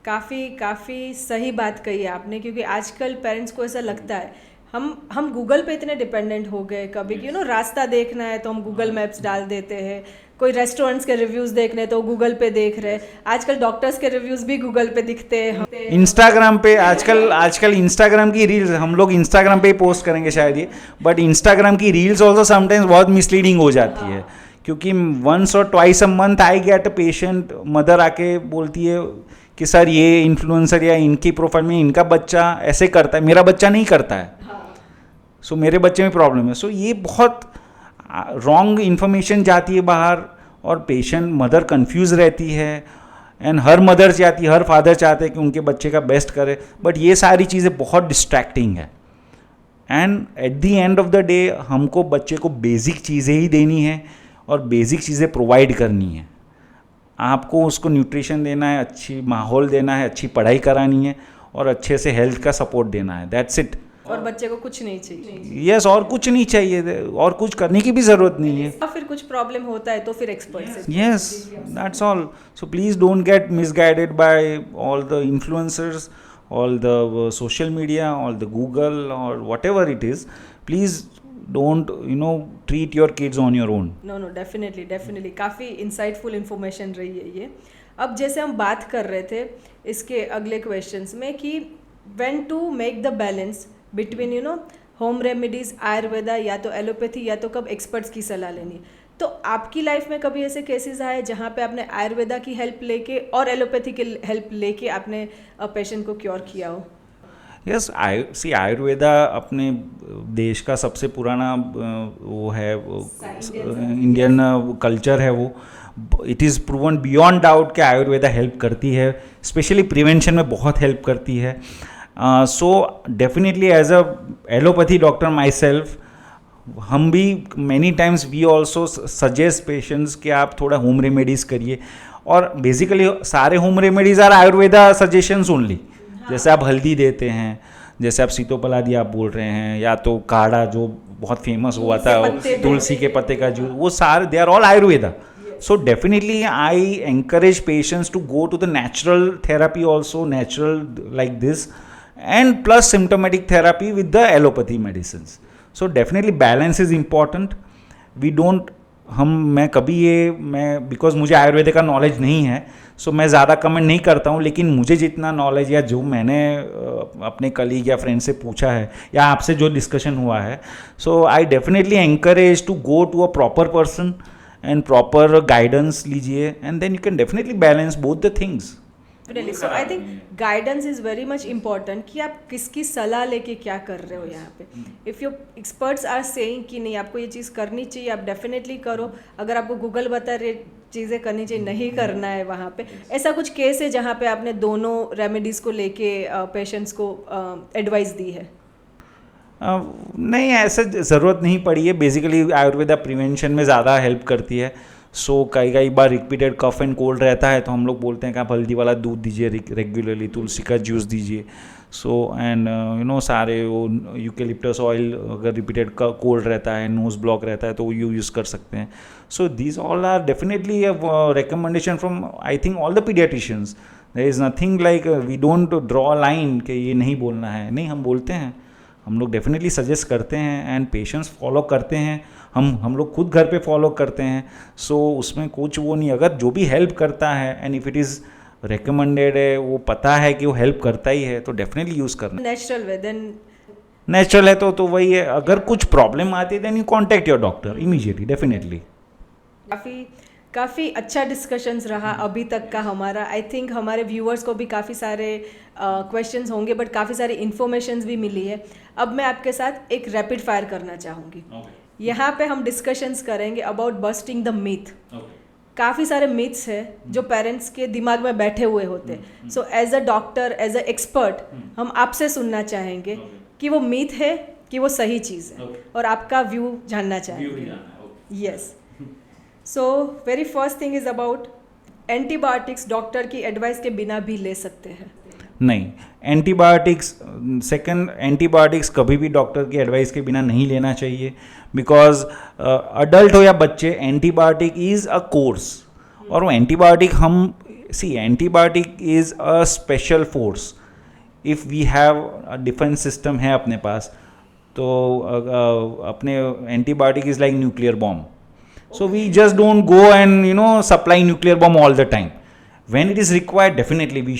Speaker 2: काफ़ी सही बात कही है आपने, क्योंकि आजकल पेरेंट्स को ऐसा लगता है हम गूगल पे इतने डिपेंडेंट हो गए, कभी रास्ता देखना है तो हम गूगल मैप्स डाल देते हैं, कोई रेस्टोरेंट्स के रिव्यूज़ देखने तो गूगल पे देख रहे हैं, आजकल डॉक्टर्स के रिव्यूज़ भी गूगल पे दिखते हैं।
Speaker 1: इंस्टाग्राम पे आजकल इंस्टाग्राम की रील्स, हम लोग इंस्टाग्राम पे ही पोस्ट करेंगे शायद ये, बट इंस्टाग्राम की रील्स ऑल्सो समटाइम्स बहुत मिसलीडिंग हो जाती है, क्योंकि 1 or 2 a month I get a patient, mother आके बोलती है कि सर ये इन्फ्लुएंसर या इनकी प्रोफाइल में इनका बच्चा ऐसे करता है, मेरा बच्चा नहीं करता है, सो मेरे बच्चे में प्रॉब्लम है। सो ये बहुत रॉन्ग इन्फॉर्मेशन जाती है बाहर, और पेशेंट मदर कंफ्यूज रहती है, एंड हर मदर चाहती है, हर फादर चाहते हैं कि उनके बच्चे का बेस्ट करे, बट ये सारी चीज़ें बहुत डिस्ट्रैक्टिंग है। And at the end of the day हमको बच्चे को बेसिक चीज़ें ही देनी है और बेसिक चीज़ें प्रोवाइड करनी है। आपको उसको न्यूट्रिशन देना है, अच्छी माहौल देना है, अच्छी पढ़ाई करानी है और अच्छे से हेल्थ का सपोर्ट देना है, दैट्स इट।
Speaker 2: और बच्चे को कुछ नहीं चाहिए।
Speaker 1: यस, और कुछ नहीं चाहिए, और कुछ करने की भी ज़रूरत नहीं है।
Speaker 2: फिर कुछ प्रॉब्लम होता है तो फिर एक्सपर्ट से।
Speaker 1: Yes, that's all. So please don't get misguided by all the influencers, all the social media, all the Google or whatever it is. Please don't treat your kids on your own.
Speaker 2: No, definitely काफ़ी insightful information रही है ये। अब जैसे हम बात कर रहे थे इसके अगले क्वेश्चंस में कि when to make the balance between home remedies, Ayurveda या तो एलोपैथी या तो कब एक्सपर्ट्स की सलाह लेनी। तो आपकी लाइफ में कभी ऐसे केसेस आए जहाँ पे आपने आयुर्वेदा की हेल्प लेके और एलोपैथी की हेल्प लेके आपने पेशेंट को क्योर किया हो?
Speaker 1: यस, आयुर्वेदा अपने देश का सबसे पुराना वो है, इंडियन कल्चर है वो। It is proven beyond doubt कि आयुर्वेदा हेल्प करती है, स्पेशली प्रिवेंशन में बहुत हेल्प करती है। So definitely as a allopathy doctor myself, हम भी many times we also suggest patients कि आप थोड़ा होम रेमेडीज़ करिए। और बेसिकली सारे home remedies are Ayurveda suggestions only. जैसे आप हल्दी देते हैं, जैसे आप सीतोपलादी आप बोल रहे हैं, या तो काढ़ा जो बहुत फेमस हुआ था तुलसी के पत्ते का जूस, वो सारे they are all Ayurveda. So definitely I encourage patients to go to the natural therapy also, natural like this, and plus symptomatic therapy with the allopathy medicines. So definitely balance is important. We don't मैं because मुझे आयुर्वेद का knowledge नहीं है, सो मैं ज़्यादा comment नहीं करता हूँ। लेकिन मुझे जितना नॉलेज या जो मैंने अपने कलीग या फ्रेंड से पूछा है या आपसे जो डिस्कशन हुआ है, so I definitely encourage to go to a proper person and proper guidance लीजिए, and then you can definitely balance both the things.
Speaker 2: Definitely. So I think guidance is very much important कि आप किसकी सलाह लेके क्या कर रहे हो यहाँ पे। If your experts are saying कि नहीं आपको ये चीज़ करनी चाहिए, आप डेफिनेटली करो। अगर आपको गूगल बता रहे चीज़ें करनी चाहिए, नहीं करना है, वहाँ पे ऐसा कुछ केस है जहाँ पे आपने दोनों रेमेडीज़ को लेके पेशेंट्स को एडवाइस दी है?
Speaker 1: नहीं, ऐसे ज़रूरत नहीं पड़ी है। बेसिकली आयुर्वेदा प्रिवेंशन में ज़्यादा हेल्प करती है। सो कई बार रिपीटेड कफ एंड कोल्ड रहता है तो हम लोग बोलते हैं कि आप हल्दी वाला दूध दीजिए रेगुलरली, तुलसी का जूस दीजिए। सो एंड सारे वो यूकेलिप्टस ऑयल, अगर रिपीटेड कोल्ड रहता है, नोज ब्लॉक रहता है, तो वो यूज़ कर सकते हैं। So these all are definitely recommendation from I think all the paediatricians. There is nothing like we don't draw line कि ये नहीं बोलना है, नहीं, हम बोलते हैं, हम लोग डेफिनेटली सजेस्ट करते हैं एंड पेशेंट्स फॉलो करते हैं। हम लोग खुद घर पे फॉलो करते हैं। सो उसमें कुछ वो नहीं, अगर जो भी हेल्प करता है and if it is recommended है, वो पता है कि वो हेल्प करता ही है, तो डेफिनेटली यूज़ करना। नेचुरल है तो वही है। अगर कुछ प्रॉब्लम आती है then you contact your doctor immediately, definitely.
Speaker 2: काफ़ी अच्छा डिस्कशंस रहा अभी तक का हमारा। आई थिंक हमारे व्यूअर्स को भी काफ़ी सारे क्वेश्चंस होंगे, बट काफ़ी सारी इन्फॉर्मेशंस भी मिली है। अब मैं आपके साथ एक रैपिड फायर करना चाहूँगी। यहाँ पे हम डिस्कशंस करेंगे अबाउट बस्टिंग द मिथ। काफ़ी सारे मिथ्स हैं जो पेरेंट्स के दिमाग में बैठे हुए होते हैं। So as a doctor, as a expert, हम आपसे सुनना चाहेंगे कि वो मिथ है कि वो सही चीज़ है, और आपका व्यू जानना चाहेंगे। Yes. So very first thing is about antibiotics doctor की एडवाइस के बिना भी ले सकते हैं?
Speaker 1: नहीं, एंटीबायोटिक्स एंटीबायोटिक्स कभी भी डॉक्टर की एडवाइस के बिना नहीं लेना चाहिए। बिकॉज अडल्ट हो या बच्चे, एंटीबायोटिक इज़ अ कोर्स, और वो antibiotic antibiotic is a special force. If we have a defence system है अपने पास, तो अपने antibiotic is like nuclear bomb. So we just don't go and supply nuclear bomb all the time. When it is required, definitely we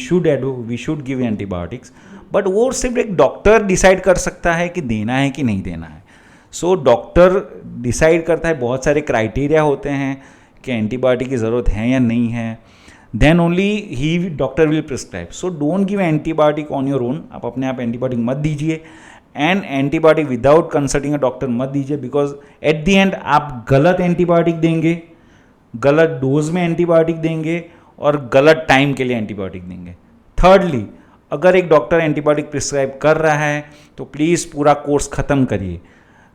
Speaker 1: should give antibiotics. But वो सिर्फ एक doctor decide कर सकता है कि देना है कि नहीं देना है। सो डॉक्टर डिसाइड करता है, बहुत सारे क्राइटेरिया होते हैं कि एंटीबायोटिक की ज़रूरत है या नहीं है। Then only doctor will prescribe. So don't give antibiotic on your own. आप अपने आप एंटीबायोटिक मत दीजिए, and antibiotic without consulting a doctor मत दीजिए। बिकॉज एट द एंड आप गलत एंटीबायोटिक देंगे, गलत डोज में एंटीबायोटिक देंगे, और गलत टाइम के लिए एंटीबायोटिक देंगे। थर्डली, अगर एक डॉक्टर एंटीबायोटिक प्रिस्क्राइब कर रहा है तो प्लीज़ पूरा कोर्स ख़त्म करिए।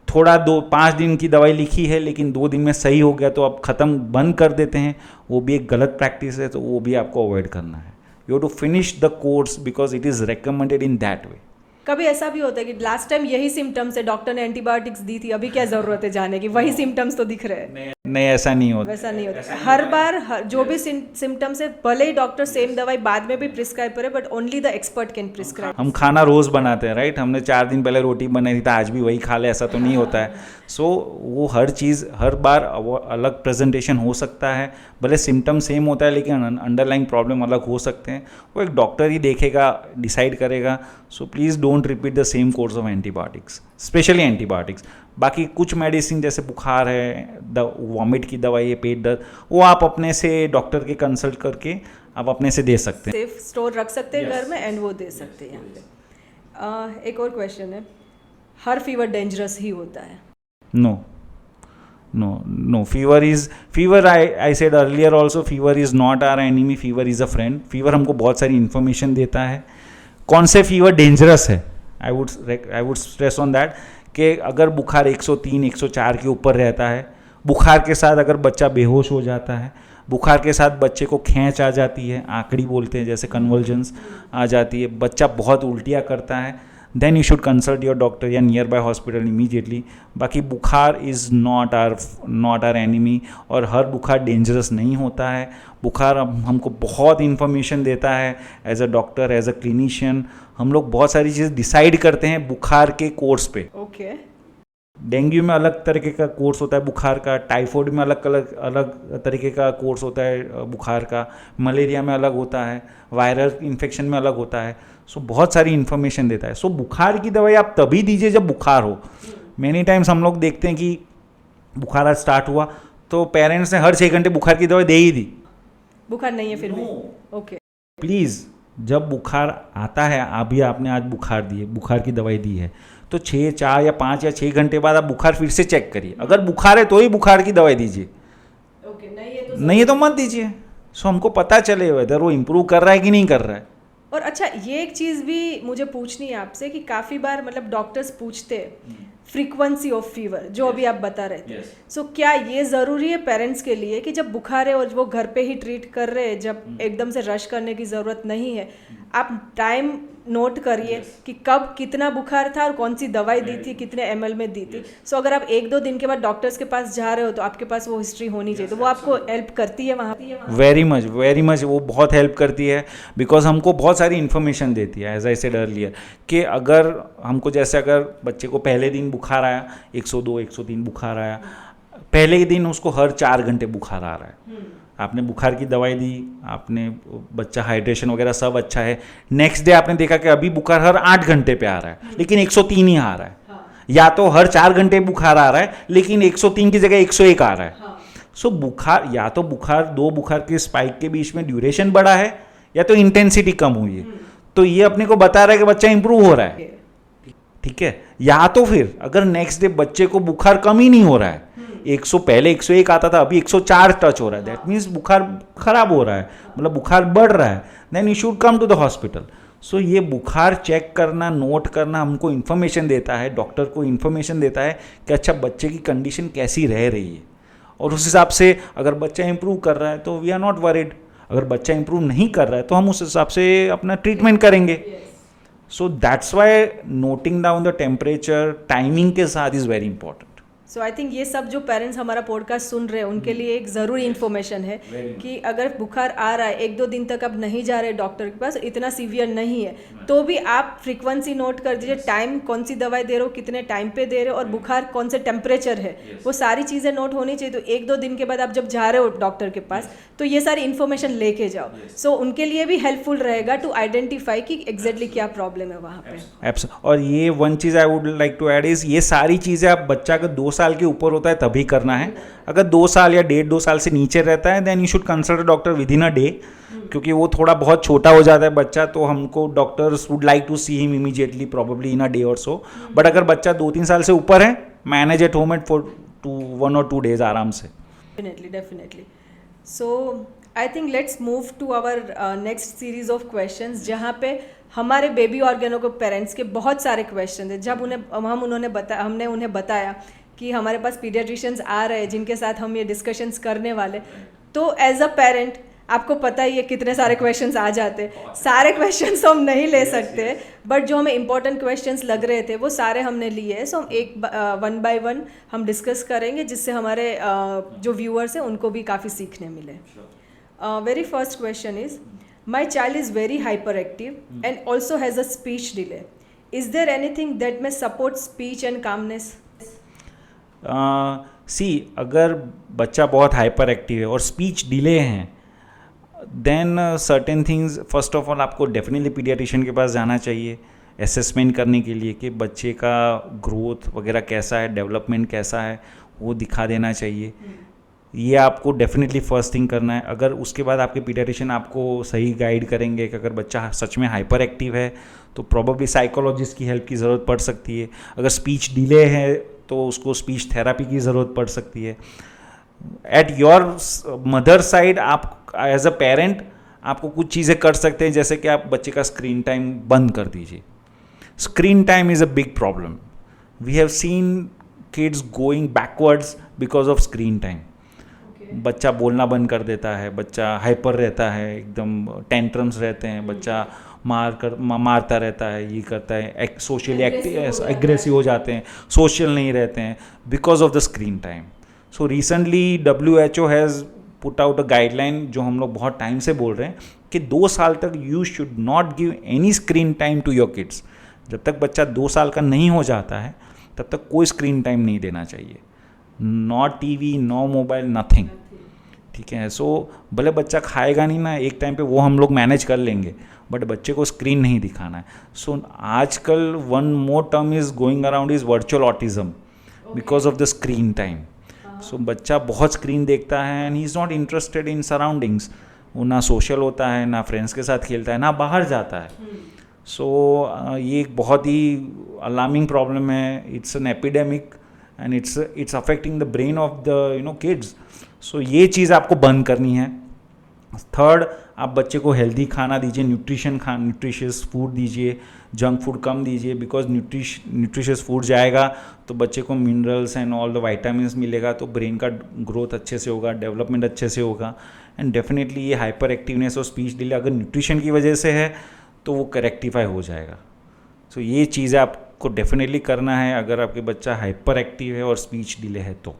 Speaker 1: थोड़ा 5 दिन की दवाई लिखी है लेकिन 2 दिन में सही हो गया तो आप ख़त्म बंद कर देते हैं, वो भी एक गलत प्रैक्टिस है, तो वो भी आपको अवॉइड करना है। You have to finish the course because it is recommended in that way.
Speaker 2: कभी ऐसा भी होता है कि लास्ट टाइम यही सिम्टम्स है, डॉक्टर ने एंटीबायोटिक्स दी थी, अभी क्या ज़रूरत है जाने की, वही सिम्टम्स तो दिख रहे हैं।
Speaker 1: नहीं, ऐसा नहीं होता।
Speaker 2: वैसा नहीं होता, हर बार जो भी सिम्टम्स है भले ही डॉक्टर सेम दवाई बाद में भी प्रिस्क्राइब करे, but only the expert can prescribe.
Speaker 1: हम खाना रोज़ बनाते हैं, राइट? हमने 4 दिन पहले रोटी बनाई थी तो आज भी वही खा ले, ऐसा तो नहीं होता है। सो वो हर चीज़ हर बार अलग प्रेजेंटेशन हो सकता है, भले सिम्टम सेम होता है लेकिन अंडरलाइंग प्रॉब्लम अलग हो सकते हैं, वो एक डॉक्टर ही देखेगा, डिसाइड करेगा। सो please don't repeat the same course of antibiotics, specially antibiotics. बाकी कुछ मेडिसिन जैसे बुखार है, वॉमिट की दवाई है, पेट दर्द, वो आप अपने से डॉक्टर के कंसल्ट करके आप अपने से दे सकते हैं।
Speaker 2: सेफ स्टोर रख सकते हैं घर में एंड वो दे सकते हैं यहाँ पे। एक और क्वेश्चन है, हर फीवर डेंजरस ही होता है?
Speaker 1: No, fever I said earlier also, fever is not our enemy, fever is a friend. fever हमको बहुत सारी इन्फॉर्मेशन देता है। कौन से फीवर डेंजरस है, I would stress on that, कि अगर बुखार 103 104 के ऊपर रहता है, बुखार के साथ अगर बच्चा बेहोश हो जाता है, बुखार के साथ बच्चे को खींच आ जाती है, आंकड़ी बोलते हैं जैसे कन्वल्जन्स आ जाती है, बच्चा बहुत उल्टियाँ करता है, then you should consult your doctor या नियर बाय हॉस्पिटल इमीडिएटली। बाकी बुखार इज़ नॉट आर एनिमी, और हर बुखार डेंजरस नहीं होता है। बुखार हमको बहुत इन्फॉर्मेशन देता है as a doctor, as a clinician. हम लोग बहुत सारी चीज़ डिसाइड करते हैं बुखार के कोर्स पे।
Speaker 2: ओके।
Speaker 1: डेंगू में अलग तरीके का कोर्स होता है बुखार का, टाइफाइड में अलग तरीके का कोर्स होता है बुखार का, मलेरिया में अलग होता है, वायरल इन्फेक्शन में अलग होता है। सो बहुत सारी इन्फॉर्मेशन देता है। सो बुखार की दवाई आप तभी दीजिए जब बुखार हो। मेनी टाइम्स हम लोग देखते हैं कि बुखार आज स्टार्ट हुआ तो पेरेंट्स ने हर 6 घंटे बुखार की दवाई दे ही दी।
Speaker 2: बुखार नहीं है फिर भी? ओके।
Speaker 1: प्लीज़, जब बुखार आता है, अभी आपने आज बुखार दी है, बुखार की दवाई दी है, तो 6, 4 या 5 या 6 घंटे बाद आप बुखार फिर से चेक करिए। अगर बुखार है तो ही बुखार की दवाई दीजिए,
Speaker 2: ओके।
Speaker 1: नहीं है तो मत दीजिए। सो हमको पता चले वेदर वो इम्प्रूव कर रहा है कि नहीं कर रहा है।
Speaker 2: और अच्छा, ये एक चीज़ भी मुझे पूछनी है आपसे कि काफ़ी बार मतलब डॉक्टर्स पूछते हैं फ्रीक्वेंसी ऑफ फीवर, जो अभी आप बता रहे थे। सो क्या ये ज़रूरी है पेरेंट्स के लिए कि जब बुखार है और वो घर पे ही ट्रीट कर रहे हैं, जब एकदम से रश करने की ज़रूरत नहीं है, आप टाइम नोट करिए कि कब कितना बुखार था और कौन सी दवाई दी थी, कितने ml में दी थी। सो अगर आप 1-2 दिन के बाद डॉक्टर्स के पास जा रहे हो तो आपके पास वो हिस्ट्री होनी चाहिए, तो वो आपको हेल्प करती है वहाँ?
Speaker 1: वेरी मच वो बहुत हेल्प करती है, बिकॉज हमको बहुत सारी इन्फॉर्मेशन देती है। एज आई सेड अर्लियर कि अगर हमको जैसे अगर बच्चे को पहले दिन बुखार आया, 102 103 बुखार आया, पहले ही दिन उसको हर 4 घंटे बुखार आ रहा है, आपने बुखार की दवाई दी, आपने बच्चा हाइड्रेशन वगैरह सब अच्छा है, नेक्स्ट डे आपने देखा कि अभी बुखार हर 8 घंटे पे आ रहा है लेकिन 103 ही आ रहा है, या तो हर 4 घंटे बुखार आ रहा है लेकिन 103 की जगह 101 आ रहा है। सो बुखार, या तो बुखार 2 बुखार के स्पाइक के बीच में ड्यूरेशन बढ़ा है या तो इंटेंसिटी कम हुई है, तो ये अपने को बता रहा है कि बच्चा इंप्रूव हो रहा है, ठीक है। या तो फिर अगर नेक्स्ट डे बच्चे को बुखार कम ही नहीं हो रहा है, 100 पहले 101 आता था, अभी 104 टच हो रहा है, दैट मीन्स बुखार खराब हो रहा है, मतलब बुखार बढ़ रहा है, then you should come to the hospital. So ये बुखार चेक करना, नोट करना हमको इन्फॉर्मेशन देता है, डॉक्टर को इन्फॉर्मेशन देता है कि अच्छा बच्चे की कंडीशन कैसी रह रही है, और उस हिसाब से अगर बच्चा इंप्रूव कर रहा है तो वी आर नॉट वरीड, अगर बच्चा इंप्रूव नहीं कर रहा है तो हम उस हिसाब से अपना ट्रीटमेंट करेंगे। So that's why noting down the temperature timing के साथ is very important.
Speaker 2: So I think ये सब जो पेरेंट्स हमारा पॉडकास्ट सुन रहे हैं उनके लिए एक ज़रूरी इन्फॉर्मेशन है कि अगर बुखार आ रहा है, 1-2 दिन तक आप नहीं जा रहे डॉक्टर के पास, इतना सीवियर नहीं है, तो भी आप फ्रीक्वेंसी नोट कर दीजिए, टाइम कौन सी दवाई दे रहे हो, कितने टाइम पे दे रहे हो, और बुखार कौन से टेम्परेचर है, वो सारी चीज़ें नोट होनी चाहिए। तो 1-2 दिन के बाद आप जब जा रहे हो डॉक्टर के पास तो ये सारी इन्फॉर्मेशन लेके जाओ। सो उनके लिए भी हेल्पफुल रहेगा टू आइडेंटिफाई कि एग्जैक्टली क्या प्रॉब्लम है वहाँ पे।
Speaker 1: और ये वन चीज़ I would like to add is, ये सारी चीज़ें आप बच्चा अगर 2 साल के ऊपर होता है तभी करना है। अगर 2 साल या 1.5-2 साल से नीचे रहता है then you should consult doctor within a day, क्योंकि वो थोड़ा बहुत छोटा हो जाता है बच्चा, तो हमको doctors would like to see him immediately, probably in a day और सो। बट अगर बच्चा 2-3 साल से ऊपर है, manage at home at for 1 or 2 days आराम से।
Speaker 2: Definitely. So I think let's move to our next series of questions, जहाँ पे हमारे बेबी ऑर्गेनो के पेरेंट्स के बहुत सारे क्वेश्चन थे। जब हमने उन्हें बताया कि हमारे पास पीडियाट्रिशियंस आ रहे हैं जिनके साथ हम ये डिस्कशंस करने वाले, तो एज अ पेरेंट आपको पता ही है कितने सारे क्वेश्चंस आ जाते हैं, सारे क्वेश्चंस हम नहीं ले सकते, बट जो हमें इंपॉर्टेंट क्वेश्चंस लग रहे थे वो सारे हमने लिए हैं. सो हम एक वन बाय वन हम डिस्कस करेंगे, जिससे हमारे जो व्यूअर्स हैं उनको भी काफ़ी सीखने मिले. Very first question is, my child is very hyper active and also has a speech delay. Is there anything that may support speech and calmness?
Speaker 1: See, अगर बच्चा बहुत हाइपर एक्टिव है और स्पीच डिले हैं, then certain things, first of all आपको definitely paediatrician के पास जाना चाहिए असेसमेंट करने के लिए कि बच्चे का ग्रोथ वगैरह कैसा है, डेवलपमेंट कैसा है, वो दिखा देना चाहिए. ये आपको डेफिनेटली फर्स्ट थिंग करना है. अगर उसके बाद आपके पीडियाट्रिशियन आपको सही गाइड करेंगे कि अगर बच्चा सच में हाइपर एक्टिव है तो प्रॉब्लली साइकोलॉजिस्ट की हेल्प की ज़रूरत पड़ सकती है. अगर स्पीच डिले है तो उसको स्पीच थेरापी की ज़रूरत पड़ सकती है. एट योर मदर साइड आप एज अ पेरेंट आपको कुछ चीज़ें कर सकते हैं, जैसे कि आप बच्चे का स्क्रीन टाइम बंद कर दीजिए. Screen time is a big problem. We have seen kids going backwards because of screen time. बच्चा बोलना बंद कर देता है, बच्चा हाइपर रहता है, एकदम टेंट्रम्स रहते हैं, बच्चा मारता रहता है, ये करता है, सोशली एग्रेसिव हो जाते हैं, सोशल नहीं रहते हैं because of the screen time. So recently WHO has put out a guideline, जो हम लोग बहुत टाइम से बोल रहे हैं कि 2 साल तक you should not give any screen time to your kids. जब तक बच्चा 2 साल का नहीं हो जाता है तब तक कोई स्क्रीन टाइम नहीं देना चाहिए. Not TV, no mobile, nothing. ठीक है. सो भले बच्चा खाएगा नहीं ना एक टाइम पे, वो हम लोग मैनेज कर लेंगे, बट बच्चे को स्क्रीन नहीं दिखाना है. सो आजकल one more term is going around is virtual autism because of the screen time. So बच्चा बहुत स्क्रीन देखता है and he is not interested in surroundings. वो ना सोशल होता है, ना फ्रेंड्स के साथ खेलता है, ना बाहर जाता है. सो ये एक बहुत ही अलार्मिंग प्रॉब्लम है. It's an epidemic and it's affecting the brain of the kids. So ये चीज़ आपको बंद करनी है. थर्ड, आप बच्चे को हेल्दी खाना दीजिए, न्यूट्रिशियस फूड दीजिए, जंक फूड कम दीजिए. बिकॉज न्यूट्रिशियस फूड जाएगा तो बच्चे को minerals and all the vitamins मिलेगा, तो ब्रेन का ग्रोथ अच्छे से होगा, डेवलपमेंट अच्छे से होगा. एंड डेफिनेटली ये हाइपर एक्टिवनेस और स्पीच डिले अगर न्यूट्रिशन की वजह से है तो वो करेक्टिफाई हो जाएगा. सो ये चीज़ें आपको डेफिनेटली करना है अगर आपके बच्चा हाइपर एक्टिव है और स्पीच डिले है तो.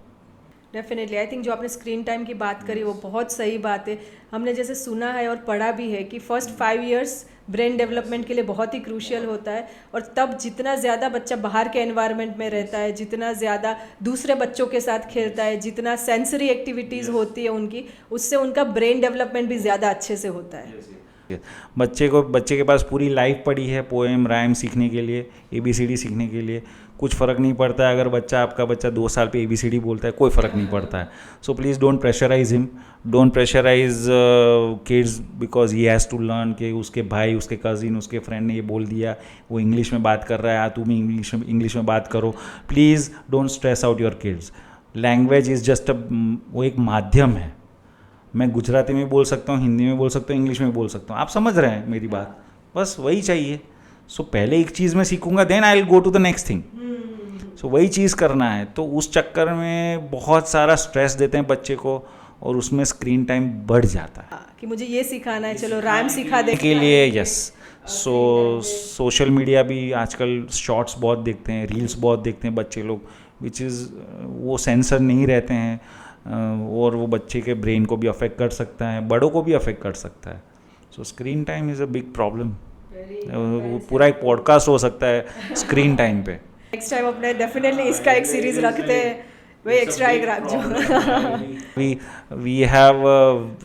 Speaker 2: डेफिनेटली. आई थिंक जो आपने स्क्रीन टाइम की बात करी वो बहुत सही बात है. हमने जैसे सुना है और पढ़ा भी है कि फर्स्ट 5 इयर्स ब्रेन डेवलपमेंट के लिए बहुत ही क्रूशियल होता है, और तब जितना ज़्यादा बच्चा बाहर के एनवायरनमेंट में रहता है, जितना ज़्यादा दूसरे बच्चों के साथ खेलता है, जितना सेंसरी एक्टिविटीज़ होती है उनकी, उससे उनका ब्रेन डेवलपमेंट भी ज़्यादा अच्छे से होता है.
Speaker 1: बच्चे के पास पूरी लाइफ पड़ी है पोएम राइम सीखने के लिए, ABCD सीखने के लिए. कुछ फ़र्क नहीं पड़ता है अगर आपका बच्चा 2 साल पे ABCD बोलता है, कोई फ़र्क नहीं पड़ता है. So please don't pressurise him, don't pressurise kids because he has to learn कि उसके भाई, उसके कज़िन, उसके फ्रेंड ने ये बोल दिया, वो इंग्लिश में बात कर रहा है, तू भी इंग्लिश में बात करो. Please don't stress out your kids. Language is just वो एक माध्यम है. मैं गुजराती में बोल सकता हूँ, हिंदी में बोल सकता हूँ, इंग्लिश में बोल सकता हूँ. आप समझ रहे हैं मेरी बात, बस वही चाहिए. सो पहले एक चीज़ मैं सीखूंगा, then I will go to the next thing. So वही चीज़ करना है. तो उस चक्कर में बहुत सारा स्ट्रेस देते हैं बच्चे को और उसमें स्क्रीन टाइम बढ़ जाता है.
Speaker 2: कि मुझे ये सिखाना है, चलो राइम सिखा दे
Speaker 1: के लिए. यस. सो सोशल मीडिया भी आजकल शॉर्ट्स बहुत देखते हैं, रील्स बहुत देखते हैं बच्चे लोग, विच इज़ वो सेंसर नहीं रहते हैं, और वो बच्चे के ब्रेन को भी अफेक्ट कर सकता है, बड़ों को भी अफेक्ट कर सकता है. सो screen time is a big problem. पूरा एक पॉडकास्ट हो सकता है स्क्रीन टाइम पे.
Speaker 2: नेक्स्ट टाइम अपने डेफिनेटली इसका एक सीरीज रखते हैं, वही एक्स्ट्रा एक रख जो.
Speaker 1: we have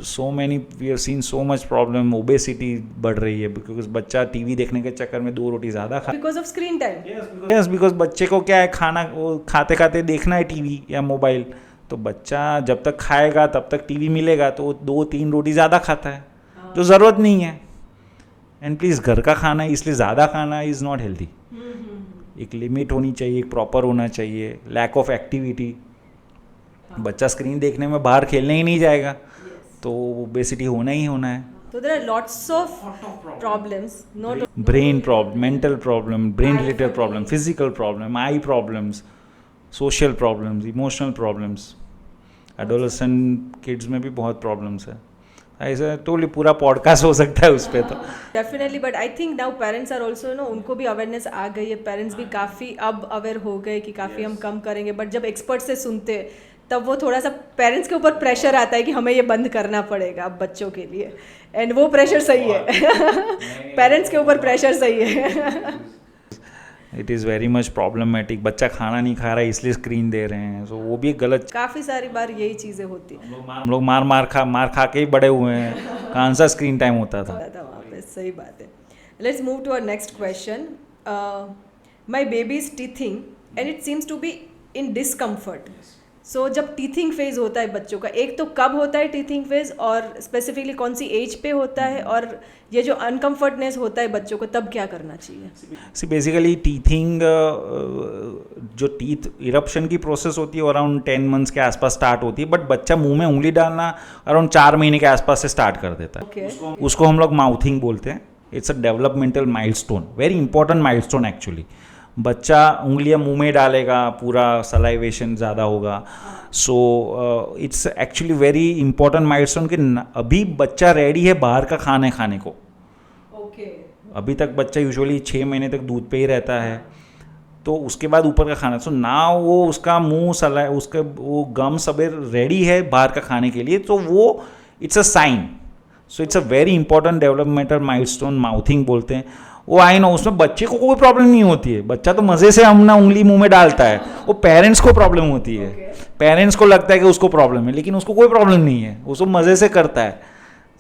Speaker 1: so many, we have seen so much problem. obesity बढ़ रही है बिकॉज बच्चा टीवी देखने के चक्कर में 2 रोटी ज़्यादा खा.
Speaker 2: Because of screen time.
Speaker 1: Yes, because बच्चे को क्या है, खाना वो खाते खाते देखना है टीवी या मोबाइल. तो बच्चा जब तक खाएगा तब तक टीवी मिलेगा तो 2-3 रोटी ज़्यादा खाता है, जो ज़रूरत नहीं है. एंड प्लीज़ घर का खाना है, इसलिए ज़्यादा खाना इज़ नॉट हेल्दी. एक लिमिट होनी चाहिए, एक प्रॉपर होना चाहिए. Lack of activity. बच्चा स्क्रीन देखने में बाहर खेलने ही नहीं जाएगा तो ओबेसिटी होना ही होना है.
Speaker 2: So there are lots of problems, not
Speaker 1: brain problem, mental problem, brain related problem, physical problem, eye problems, social problems, emotional problems. Adolescent kids में भी बहुत problems है. ऐसा तो पूरा पॉडकास्ट हो सकता है उस पर तो।
Speaker 2: Definitely, but I think now parents are also no, उनको भी अवेयरनेस आ गई है, पेरेंट्स भी काफ़ी अब अवेयर हो गए कि काफ़ी हम कम करेंगे, बट जब एक्सपर्ट से सुनते हैं तब वो थोड़ा सा पेरेंट्स के ऊपर प्रेशर आता है कि हमें ये बंद करना पड़ेगा अब बच्चों के लिए, एंड वो प्रेशर सही है पेरेंट्स के ऊपर प्रेशर सही है
Speaker 1: it is very much problematic. बच्चा खाना नहीं खा रहा है इसलिए स्क्रीन दे रहे हैं, सो वो भी एक गलत।
Speaker 2: काफ़ी सारी बार यही चीज़ें होती हैं।
Speaker 1: हम लोग मार खा के ही बड़े हुए हैं, कौन सा स्क्रीन टाइम होता था
Speaker 2: वहाँ पे। सही बात है। Let's move to our next question. My baby is teething and it seems to be in discomfort. So जब टीथिंग फेज होता है बच्चों का, एक तो कब होता है टीथिंग फेज और स्पेसिफिकली कौन सी एज पे होता है, और ये जो अनकम्फर्टनेस होता है बच्चों को तब क्या करना चाहिए?
Speaker 1: सी बेसिकली टीथिंग, जो टीथ इरप्शन की प्रोसेस होती है अराउंड 10 मंथ्स के आसपास स्टार्ट होती है, बट बच्चा मुंह में उंगली डालना अराउंड 4 महीने के आसपास से स्टार्ट कर देता है।
Speaker 2: Okay.
Speaker 1: उसको हम लोग माउथिंग बोलते हैं। It's a developmental milestone, very important milestone actually. बच्चा उंगलियां मुंह में डालेगा, पूरा सलाइवेशन ज़्यादा होगा, so it's actually very important milestone कि अभी बच्चा रेडी है बाहर का खाने को। अभी तक बच्चा यूजुअली 6 महीने तक दूध पे ही रहता है, तो उसके बाद ऊपर का खाना, सो ना वो उसका मुंह सला उसका वो गम सब रेडी है बाहर का खाने के लिए, तो वो it's a sign. So it's a very important developmental milestone, mouthing बोलते हैं वो। आई नो उसमें बच्चे को कोई प्रॉब्लम नहीं होती है, बच्चा तो मज़े से अपना उंगली मुंह में डालता है, वो पेरेंट्स को प्रॉब्लम होती है। पेरेंट्स को लगता है कि उसको प्रॉब्लम है, लेकिन उसको कोई प्रॉब्लम नहीं है, उसको मज़े से करता है।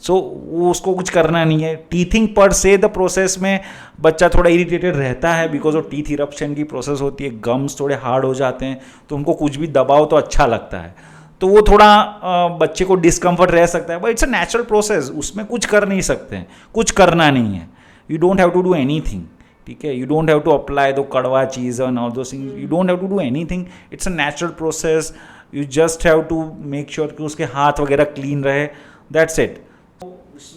Speaker 1: सो वो उसको कुछ करना नहीं है। टीथिंग पर से द प्रोसेस में बच्चा थोड़ा इरिटेटेड रहता है, बिकॉज ऑफ टीथ इरप्शन की प्रोसेस होती है, गम्स थोड़े हार्ड हो जाते हैं, तो उनको कुछ भी दबाओ तो अच्छा लगता है, तो वो थोड़ा बच्चे को डिस्कम्फर्ट रह सकता है, but it's a natural process, उसमें कुछ कर नहीं सकते हैं, कुछ करना नहीं है। You don't have to do anything, ठीक है? You don't have to apply दो कड़वा चीज़ और all those things, you don't have to do anything, it's a natural process. You just have to make sure कि उसके हाथ वगैरह क्लीन रहे, दैट्स इट।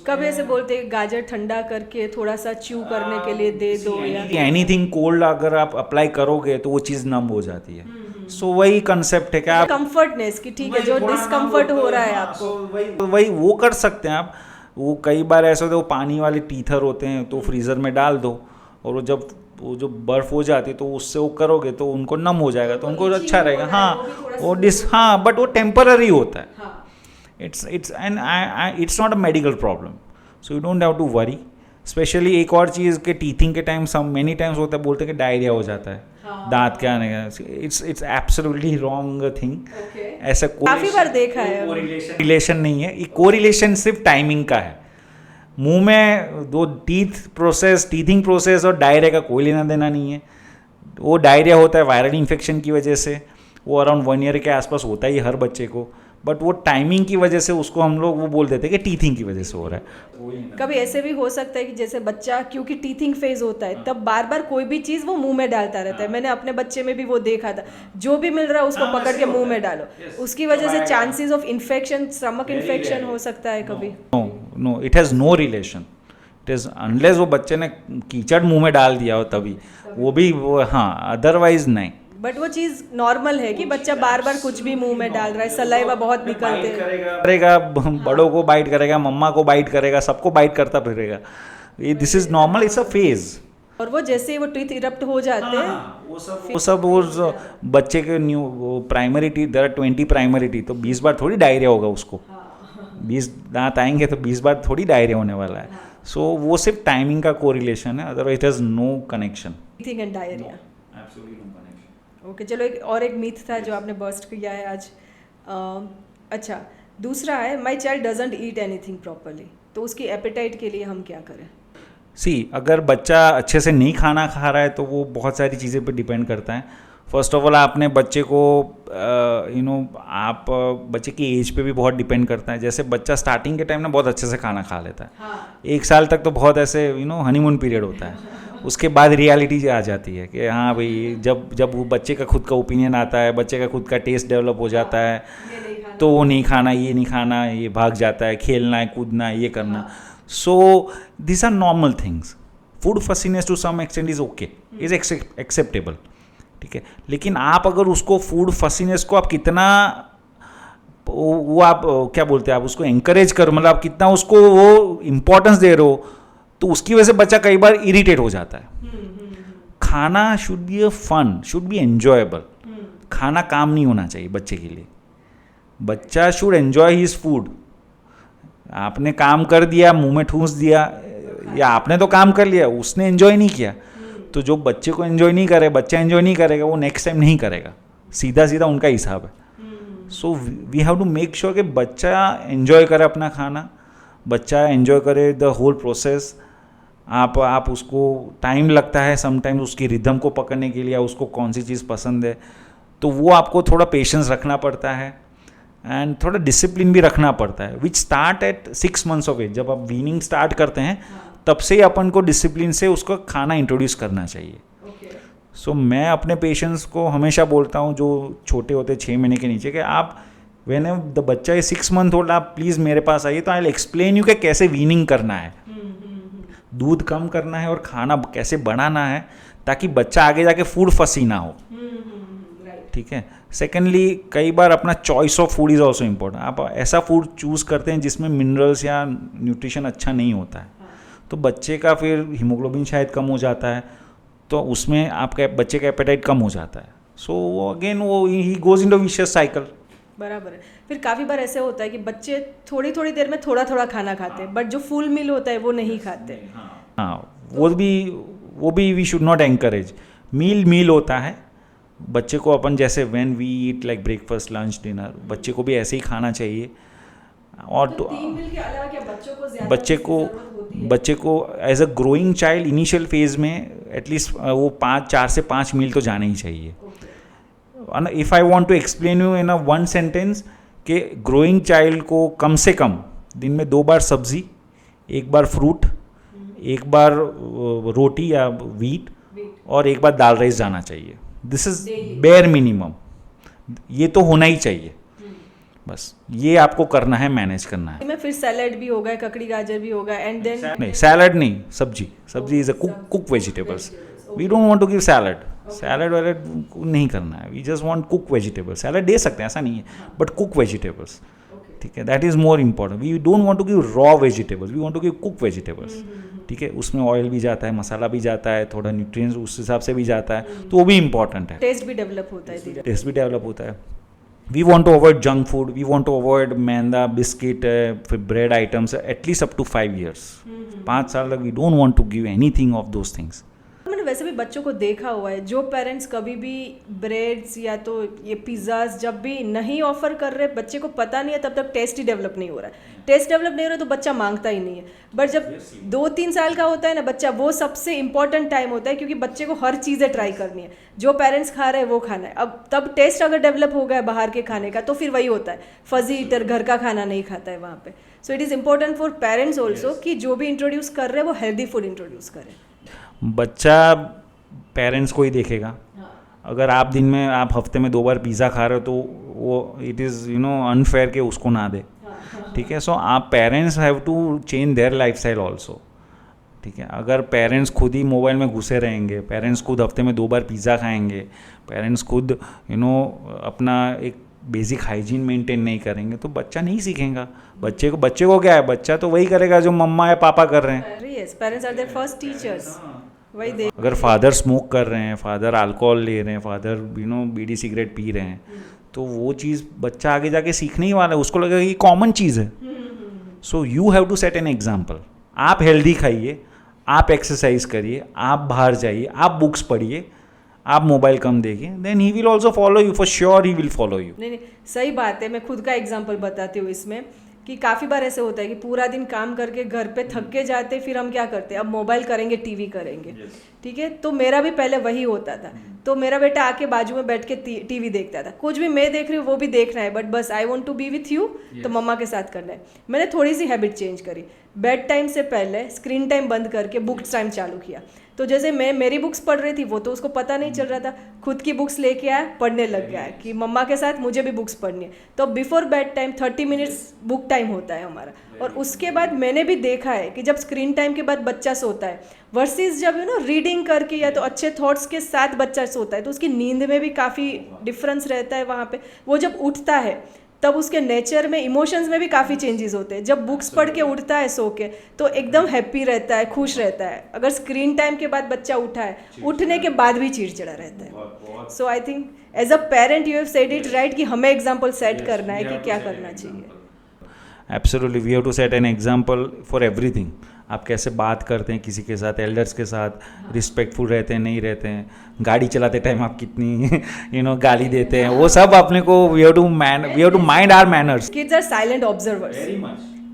Speaker 2: कभी ऐसे बोलते हैं गाजर ठंडा करके थोड़ा सा च्यू करने के लिए दे दो, या
Speaker 1: एनीथिंग कोल्ड अगर आप अप्लाई करोगे तो वो चीज़ नम हो जाती है। सो वही कंसेप्ट है कि आप
Speaker 2: कंफर्टनेस की, ठीक है, जो डिस्कम्फर्ट हो रहा है आपको,
Speaker 1: वही वो कर सकते हैं आप। वो कई बार ऐसे होते हैं, वो पानी वाले टीथर होते हैं, तो फ्रीज़र में डाल दो, और वो जो बर्फ़ हो जाती है तो उससे वो करोगे तो उनको नम हो जाएगा, तो उनको अच्छा रहेगा। हाँ, बट वो टेम्पररी होता है। It's not a medical problem, so you don't have to worry. Specially एक और चीज़ के टीथिंग के टाइम मेनी टाइम्स होता है, बोलते हैं कि डायरिया हो जाता है, दांत के आने का। It's absolutely wrong thing. ऐसा
Speaker 2: काफ़ी बार देखा है,
Speaker 1: रिलेशन नहीं है, ये कोरिलेशन सिर्फ टाइमिंग का है। मुंह में दो टीथिंग प्रोसेस और डायरिया का कोई लेना देना नहीं है। वो डायरिया होता है वायरल इन्फेक्शन की वजह से, वो अराउंड 1 ईयर के आसपास होता ही हर बच्चे को, बट वो टाइमिंग की वजह से उसको हम लोग वो बोल देते हैं कि टीथिंग की वजह से हो रहा है।
Speaker 2: कभी ऐसे भी हो सकता है कि जैसे बच्चा क्योंकि टीथिंग फेज होता है, तब बार बार कोई भी चीज़ वो मुंह में डालता रहता है। मैंने अपने बच्चे में भी वो देखा था, जो भी मिल रहा है उसको पकड़ के मुंह में डालो, उसकी वजह से chances of infection, stomach infection हो सकता है कभी।
Speaker 1: No, it has no relation. It is unless वो बच्चे ने कीचड़ मुंह में डाल दिया हो तभी, वो भी हाँ, अदरवाइज नहीं।
Speaker 2: बट वो चीज़ नॉर्मल है कि बच्चा बार बार कुछ भी मुंह में डाल रहा है, सलाइवा बहुत निकलते हैं,
Speaker 1: करेगा, बड़ों को बाइट करेगा, मम्मा को बाइट करेगा, सबको बाइट करता फिरेगा। ये this is normal, it's a phase.
Speaker 2: और वो जैसे ही वो टीथ इरप्ट हो जाते हैं,
Speaker 1: वो बच्चे के primary teeth, there are 20 primary teeth, तो 20 बार थोड़ी डायरिया होगा उसको। 20 दांत आएंगे तो 20 बार थोड़ी डायरिया होने वाला है। सो वो सिर्फ टाइमिंग का कोरिलेशन है, otherwise it has no connection.
Speaker 2: Teething and diarrhoea, okay. चलो एक मीथ था जो आपने बर्स्ट किया है आज। अच्छा, दूसरा है my child doesn't eat anything properly, तो उसकी एपेटाइट के लिए हम क्या करें?
Speaker 1: अगर बच्चा अच्छे से नहीं खाना खा रहा है तो वो बहुत सारी चीज़ें पे डिपेंड करता है। फर्स्ट ऑफ ऑल आपने बच्चे को आप बच्चे की एज पे भी बहुत डिपेंड करता है। जैसे बच्चा स्टार्टिंग के टाइम ना बहुत अच्छे से खाना खा लेता है,
Speaker 2: हाँ।
Speaker 1: 1 साल तक तो बहुत ऐसे हनीमून पीरियड होता है। उसके बाद रियलिटी आ जाती है कि हाँ भाई, जब वो बच्चे का खुद का ओपिनियन आता है, बच्चे का खुद का टेस्ट डेवलप हो जाता है, तो वो नहीं खाना, ये नहीं खाना, ये भाग जाता है, खेलना है, कूदना है, ये करना। So this are normal things. Food fussiness to some extent is okay, is acceptable, ठीक है। लेकिन आप अगर उसको फूड फसीनेस को आप कितना वो आप क्या बोलते हैं, आप उसको एंकरेज करो, मतलब आप कितना उसको वो इम्पोर्टेंस दे रहे हो, तो उसकी वजह से बच्चा कई बार इरिटेट हो जाता है। खाना should be a fun, should be enjoyable. खाना काम नहीं होना चाहिए बच्चे के लिए। बच्चा शुड एन्जॉय हिज फूड। आपने काम कर दिया, मुंह में ठूस दिया, या आपने तो काम कर लिया, उसने एंजॉय नहीं किया, तो जो बच्चे को एंजॉय नहीं करे, बच्चा एंजॉय नहीं करेगा, वो नेक्स्ट टाइम नहीं करेगा। सीधा सीधा उनका हिसाब है। So we have to make sure कि बच्चा एंजॉय करे अपना खाना, बच्चा एंजॉय करे द होल प्रोसेस। आप उसको टाइम लगता है समटाइम्स उसकी रिदम को पकड़ने के लिए, उसको कौन सी चीज़ पसंद है, तो वो आपको थोड़ा पेशेंस रखना पड़ता है एंड थोड़ा डिसिप्लिन भी रखना पड़ता है, which start at 6 months of age. जब आप वीनिंग स्टार्ट करते हैं तब से ही अपन को डिसिप्लिन से उसको खाना इंट्रोड्यूस करना चाहिए। सो मैं अपने पेशेंट्स को हमेशा बोलता हूँ जो छोटे होते 6 महीने के नीचे, कि आप व्हेन द बच्चा इज 6 month ओल्ड, आप प्लीज़ मेरे पास आइए, तो आई विल एक्सप्लेन यू कि कैसे वीनिंग करना है, दूध कम करना है और खाना कैसे बनाना है, ताकि बच्चा आगे जाके फूड फसी ना हो। ठीक है। सेकेंडली, कई बार अपना choice of food is also important. आप ऐसा फूड चूज़ करते हैं जिसमें मिनरल्स या न्यूट्रिशन अच्छा नहीं होता है, तो बच्चे का फिर हीमोग्लोबिन शायद कम हो जाता है, तो उसमें आपका बच्चे का एपेटाइट कम हो जाता है। सो अगेन वो he goes into vicious cycle.
Speaker 2: बराबर है। फिर काफ़ी बार ऐसे होता है कि बच्चे थोड़ी थोड़ी देर में थोड़ा थोड़ा खाना खाते हैं, बट जो फुल मील होता है वो नहीं खाते।
Speaker 1: हाँ, वो भी we should not encourage. Meal होता है, बच्चे को अपन जैसे when we eat like breakfast, lunch, dinner, बच्चे को भी ऐसे ही खाना चाहिए। और
Speaker 2: तो 3 मील के अलावा क्या
Speaker 1: बच्चे को as a growing child initial phase में एटलीस्ट वो 4 से 5 मील तो जाना ही चाहिए। If I want to explain you in a 1 sentence, कि ग्रोइंग चाइल्ड को कम से कम दिन में 2 बार सब्जी, 1 बार फ्रूट, 1 बार रोटी या वीट, और 1 बार दाल राइस जाना चाहिए। दिस इज बेयर मिनिमम, ये तो होना ही चाहिए। बस ये आपको करना है, मैनेज करना है।
Speaker 2: में फिर सैलेड भी होगा, ककड़ी गाजर भी होगा, एंड देन
Speaker 1: नहीं, सैलड नहीं, सब्जी is a cook vegetables. We don't want to give salad वैलड नहीं करना है। We just want cook vegetables. Salad दे सकते हैं, ऐसा नहीं है, बट कुक वेजिटेबल्स, ठीक है, that is more important. We don't want to give raw vegetables, we want to give cook vegetables. ठीक है, उसमें ऑयल भी जाता है, मसाला भी जाता है, थोड़ा न्यूट्रिएंट्स उस हिसाब से भी जाता है, तो वो भी इंपॉर्टेंट है।
Speaker 2: टेस्ट भी डेवलप होता है,
Speaker 1: टेस्ट भी डेवलप होता है। We want to avoid junk food, we want to avoid मैदा, बिस्किट, फिर bread items, at least up to 5 years। 5 साल तक we don't want to give anything of those things.
Speaker 2: मैंने वैसे भी बच्चों को देखा हुआ है, जो पेरेंट्स कभी भी ब्रेड्स या तो ये पिज़्ज़ाज जब भी नहीं ऑफर कर रहे, बच्चे को पता नहीं है, तब तक टेस्ट ही डेवलप नहीं हो रहा है। टेस्ट डेवलप नहीं हो रहा तो बच्चा मांगता ही नहीं है। बट जब 2-3 साल का होता है ना बच्चा, वो सबसे इंपॉर्टेंट टाइम होता है, क्योंकि बच्चे को हर चीज़ें ट्राई करनी है। जो पेरेंट्स खा रहे हैं वो खाना है। अब तब टेस्ट अगर डेवलप हो गया बाहर के खाने का, तो फिर वही होता है, फजी ईटर, घर का खाना नहीं खाता है वहाँ पे। सो it is important for parents also कि जो भी इंट्रोड्यूस कर रहे हैं वो हेल्दी फूड इंट्रोड्यूस करें।
Speaker 1: बच्चा पेरेंट्स को ही देखेगा। अगर आप दिन में, आप हफ्ते में 2 बार पिज़्ज़ा खा रहे हो, तो वो इट इज़ अनफेयर कि उसको ना दे। ठीक है, सो आप parents have to change their lifestyle also. ठीक है, अगर पेरेंट्स खुद ही मोबाइल में घुसे रहेंगे, पेरेंट्स खुद हफ्ते में 2 बार पिज़्ज़ा खाएंगे, पेरेंट्स खुद अपना एक बेसिक हाइजीन मेंटेन नहीं करेंगे, तो बच्चा नहीं सीखेगा। बच्चे को क्या है, बच्चा तो वही करेगा जो मम्मा या पापा कर रहे हैं।
Speaker 2: Parents are their first teachers.
Speaker 1: अगर फादर स्मोक कर रहे हैं, फादर अल्कोहल ले रहे हैं, फादर बीड़ी सिगरेट पी रहे हैं, तो वो चीज़ बच्चा आगे जाके सीखने ही वाला है, उसको लगेगा ये कॉमन चीज़ है। So you have to set an example. आप हेल्दी खाइए, आप एक्सरसाइज करिए, आप बाहर जाइए, आप बुक्स पढ़िए, आप मोबाइल कम देखिए, then he will also follow you, for sure he will follow you.
Speaker 2: नहीं, सही बात है। मैं खुद का एग्जाम्पल बताती हूँ इसमें, कि काफ़ी बार ऐसे होता है कि पूरा दिन काम करके घर पे थक के जाते, फिर हम क्या करते हैं, अब मोबाइल करेंगे, टीवी करेंगे। ठीक है, तो मेरा भी पहले वही होता था। तो मेरा बेटा आके बाजू में बैठ के टीवी देखता था। कुछ भी मैं देख रही हूँ वो भी देखना है, बट बस I want to be with you, तो मम्मा के साथ करना है। मैंने थोड़ी सी हैबिट चेंज करी। बेड टाइम से पहले स्क्रीन टाइम बंद करके बुक्स टाइम चालू किया। तो जैसे मैं मेरी बुक्स पढ़ रही थी, वो तो उसको पता नहीं चल रहा था, खुद की बुक्स लेके आया, पढ़ने लग गया कि मम्मा के साथ मुझे भी बुक्स पढ़नी है। तो before bed time 30 minutes book time होता है हमारा। और उसके बाद मैंने भी देखा है कि जब स्क्रीन टाइम के बाद बच्चा सोता है वर्सेस जब रीडिंग करके या तो अच्छे थॉट्स के साथ बच्चा सोता है, तो उसकी नींद में भी काफ़ी डिफरेंस रहता है वहाँ पे। वो जब उठता है तब उसके नेचर में, इमोशंस में भी काफ़ी चेंजेस होते हैं. जब बुक्स पढ़ के उठता है सो के, तो एकदम हैप्पी रहता है, खुश रहता है. अगर स्क्रीन टाइम के बाद बच्चा उठा है, उठने के बाद भी चिड़चिड़ा रहता है. So I think as a parent you have said it right कि हमें एग्जाम्पल सेट करना है कि क्या करना चाहिए.
Speaker 1: Absolutely, we have to set an example for everything. आप कैसे बात करते हैं किसी के साथ, एल्डर्स के साथ, रिस्पेक्टफुल रहते हैं नहीं रहते हैं, गाड़ी चलाते टाइम आप कितनी गाली देते हैं, वो सब अपने को we have to mind our manners.
Speaker 2: Kids are silent observers.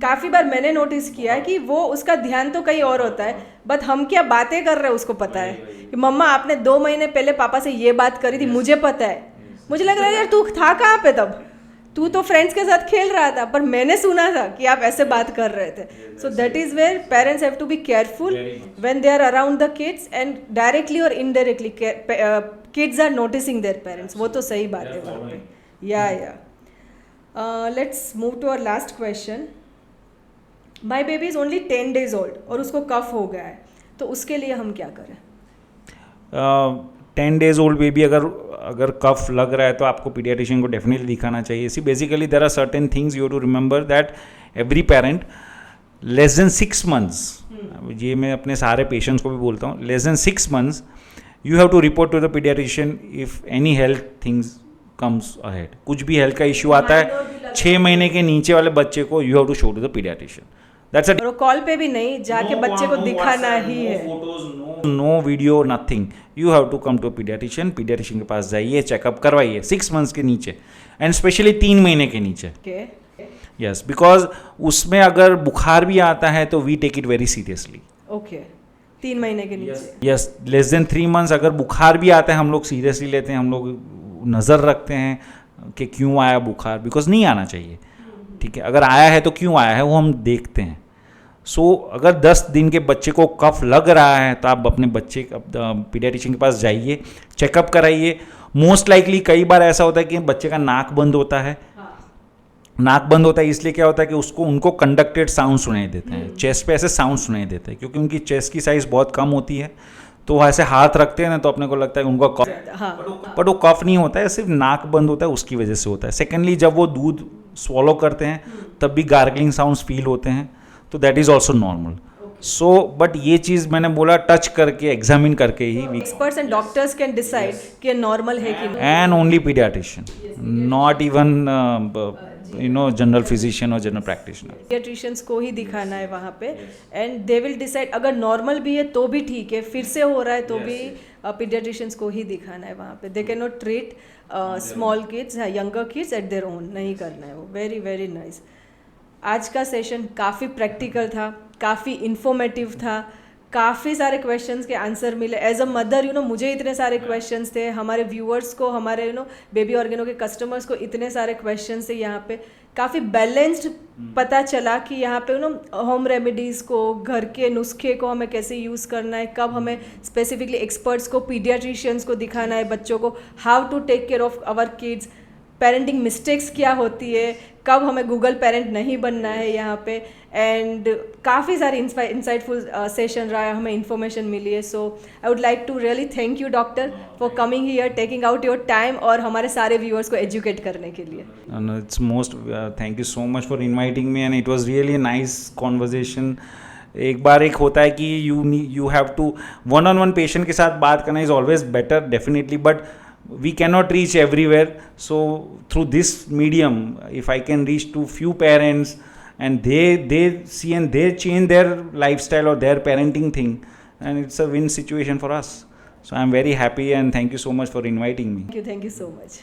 Speaker 2: काफ़ी बार मैंने नोटिस किया है कि वो उसका ध्यान तो कहीं और होता है, बट हम क्या बातें कर रहे हैं उसको पता है. कि मम्मा आपने 2 महीने पहले पापा से ये बात करी थी, मुझे पता है. मुझे लग रहा है यार तू था कहाँ पे तब, तू तो फ्रेंड्स के साथ खेल रहा था, पर मैंने सुना था कि आप ऐसे बात कर रहे थे. So that is where parents have to be careful when they are around the kids, and directly और indirectly kids are noticing their parents. वो तो सही बात है वहाँ पे. या let's move to our last question. My baby is only 10 days old और उसको कफ हो गया है, तो उसके लिए हम क्या करें?
Speaker 1: 10 days old बेबी अगर कफ लग रहा है तो आपको पीडियाट्रिशियन को डेफिनेटली दिखाना चाहिए. See basically there are certain things you have to remember that every parent less than 6 months, ये मैं अपने सारे पेशेंट्स को भी बोलता हूँ, less than 6 months you have to report to the pediatrician if any health things comes ahead. कुछ भी हेल्थ का इश्यू आता है 6 महीने के नीचे वाले बच्चे को you have to show to the pediatrician. That's
Speaker 2: और कॉल पे भी नहीं, जाके बच्चे को दिखाना ही है.
Speaker 1: No video, nothing. You have to come to pediatrician. Pediatrician के पास जाइए, चेकअप करवाइए 6 months के नीचे, एंड स्पेशली 3 महीने के नीचे. यस, बिकॉज उसमें अगर बुखार भी आता है तो we take it very seriously.
Speaker 2: Okay, 3 महीने के नीचे.
Speaker 1: यस, लेस देन 3 months अगर बुखार भी आता है हम लोग सीरियसली लेते हैं, हम लोग नज़र रखते हैं कि क्यों आया बुखार, बिकॉज नहीं आना चाहिए. ठीक है, अगर आया है तो क्यों आया है वो हम देखते हैं. सो अगर 10 दिन के बच्चे को कफ लग रहा है तो आप अपने बच्चे पीडियाट्रिशियन के पास जाइए, चेकअप कराइए. मोस्ट लाइकली कई बार ऐसा होता है कि बच्चे का नाक बंद होता है. नाक बंद होता है इसलिए क्या होता है कि उनको कंडक्टेड साउंड सुनाई देते हैं, चेस्ट पे ऐसे साउंड सुनाई देते हैं, क्योंकि उनकी चेस्ट की साइज़ बहुत कम होती है. तो वो ऐसे हाथ रखते हैं ना तो अपने को लगता है उनका कफ, बट वो कफ नहीं होता है, सिर्फ नाक बंद होता है, उसकी वजह से होता है. सेकेंडली जब वो दूध स्वॉलो करते हैं तब भी गार्गलिंग साउंड्स फील होते हैं, तो that is also normal. So but ये चीज़ मैंने बोला टच करके, एग्जामिन करके ही
Speaker 2: experts and doctors can decide कि नॉर्मल है कि नहीं.
Speaker 1: And only paediatrician, not even general physician और जनरल प्रैक्टिशनर.
Speaker 2: पीडियाट्रिशियंस को ही दिखाना है वहाँ पे, एंड दे विल डिसाइड. अगर नॉर्मल भी है तो भी ठीक है, फिर से हो रहा है तो भी पीडियाट्रिशियंस को ही दिखाना है वहाँ पे. They can not treat small kids, younger kids at their own, नहीं करना है वो. Very very nice. आज का सेशन काफ़ी प्रैक्टिकल था, काफ़ी इन्फॉर्मेटिव था, काफ़ी सारे क्वेश्चंस के आंसर मिले. एज अ मदर मुझे इतने सारे क्वेश्चंस थे, हमारे व्यूअर्स को, हमारे बेबी ऑर्गेनो के कस्टमर्स को इतने सारे क्वेश्चंस थे. यहाँ पे काफ़ी बैलेंस्ड पता चला कि यहाँ पे होम रेमेडीज़ को, घर के नुस्खे को हमें कैसे यूज़ करना है, कब हमें स्पेसिफिकली एक्सपर्ट्स को, पीडियाट्रिशियंस को दिखाना है बच्चों को, how to take care of our kids, parenting mistakes क्या होती है, कब हमें गूगल पेरेंट नहीं बनना है यहाँ पे. एंड काफ़ी सारी इंसाइटफुल सेशन रहा है, हमें इन्फॉर्मेशन मिली है. So I would like to really thank you doctor for coming here, taking out your time और हमारे सारे व्यूअर्स को एजुकेट करने के लिए.
Speaker 1: It's most thank you so much for inviting me, and it was really nice conversation. एक बार एक होता है कि you have to one on one patient के साथ बात करना is always better definitely, but we cannot reach everywhere. So through this medium, if I can reach to few parents and they see and they change their lifestyle or their parenting thing, and it's a win situation for us. So I'm very happy and thank you so much for inviting me.
Speaker 2: Thank you so much.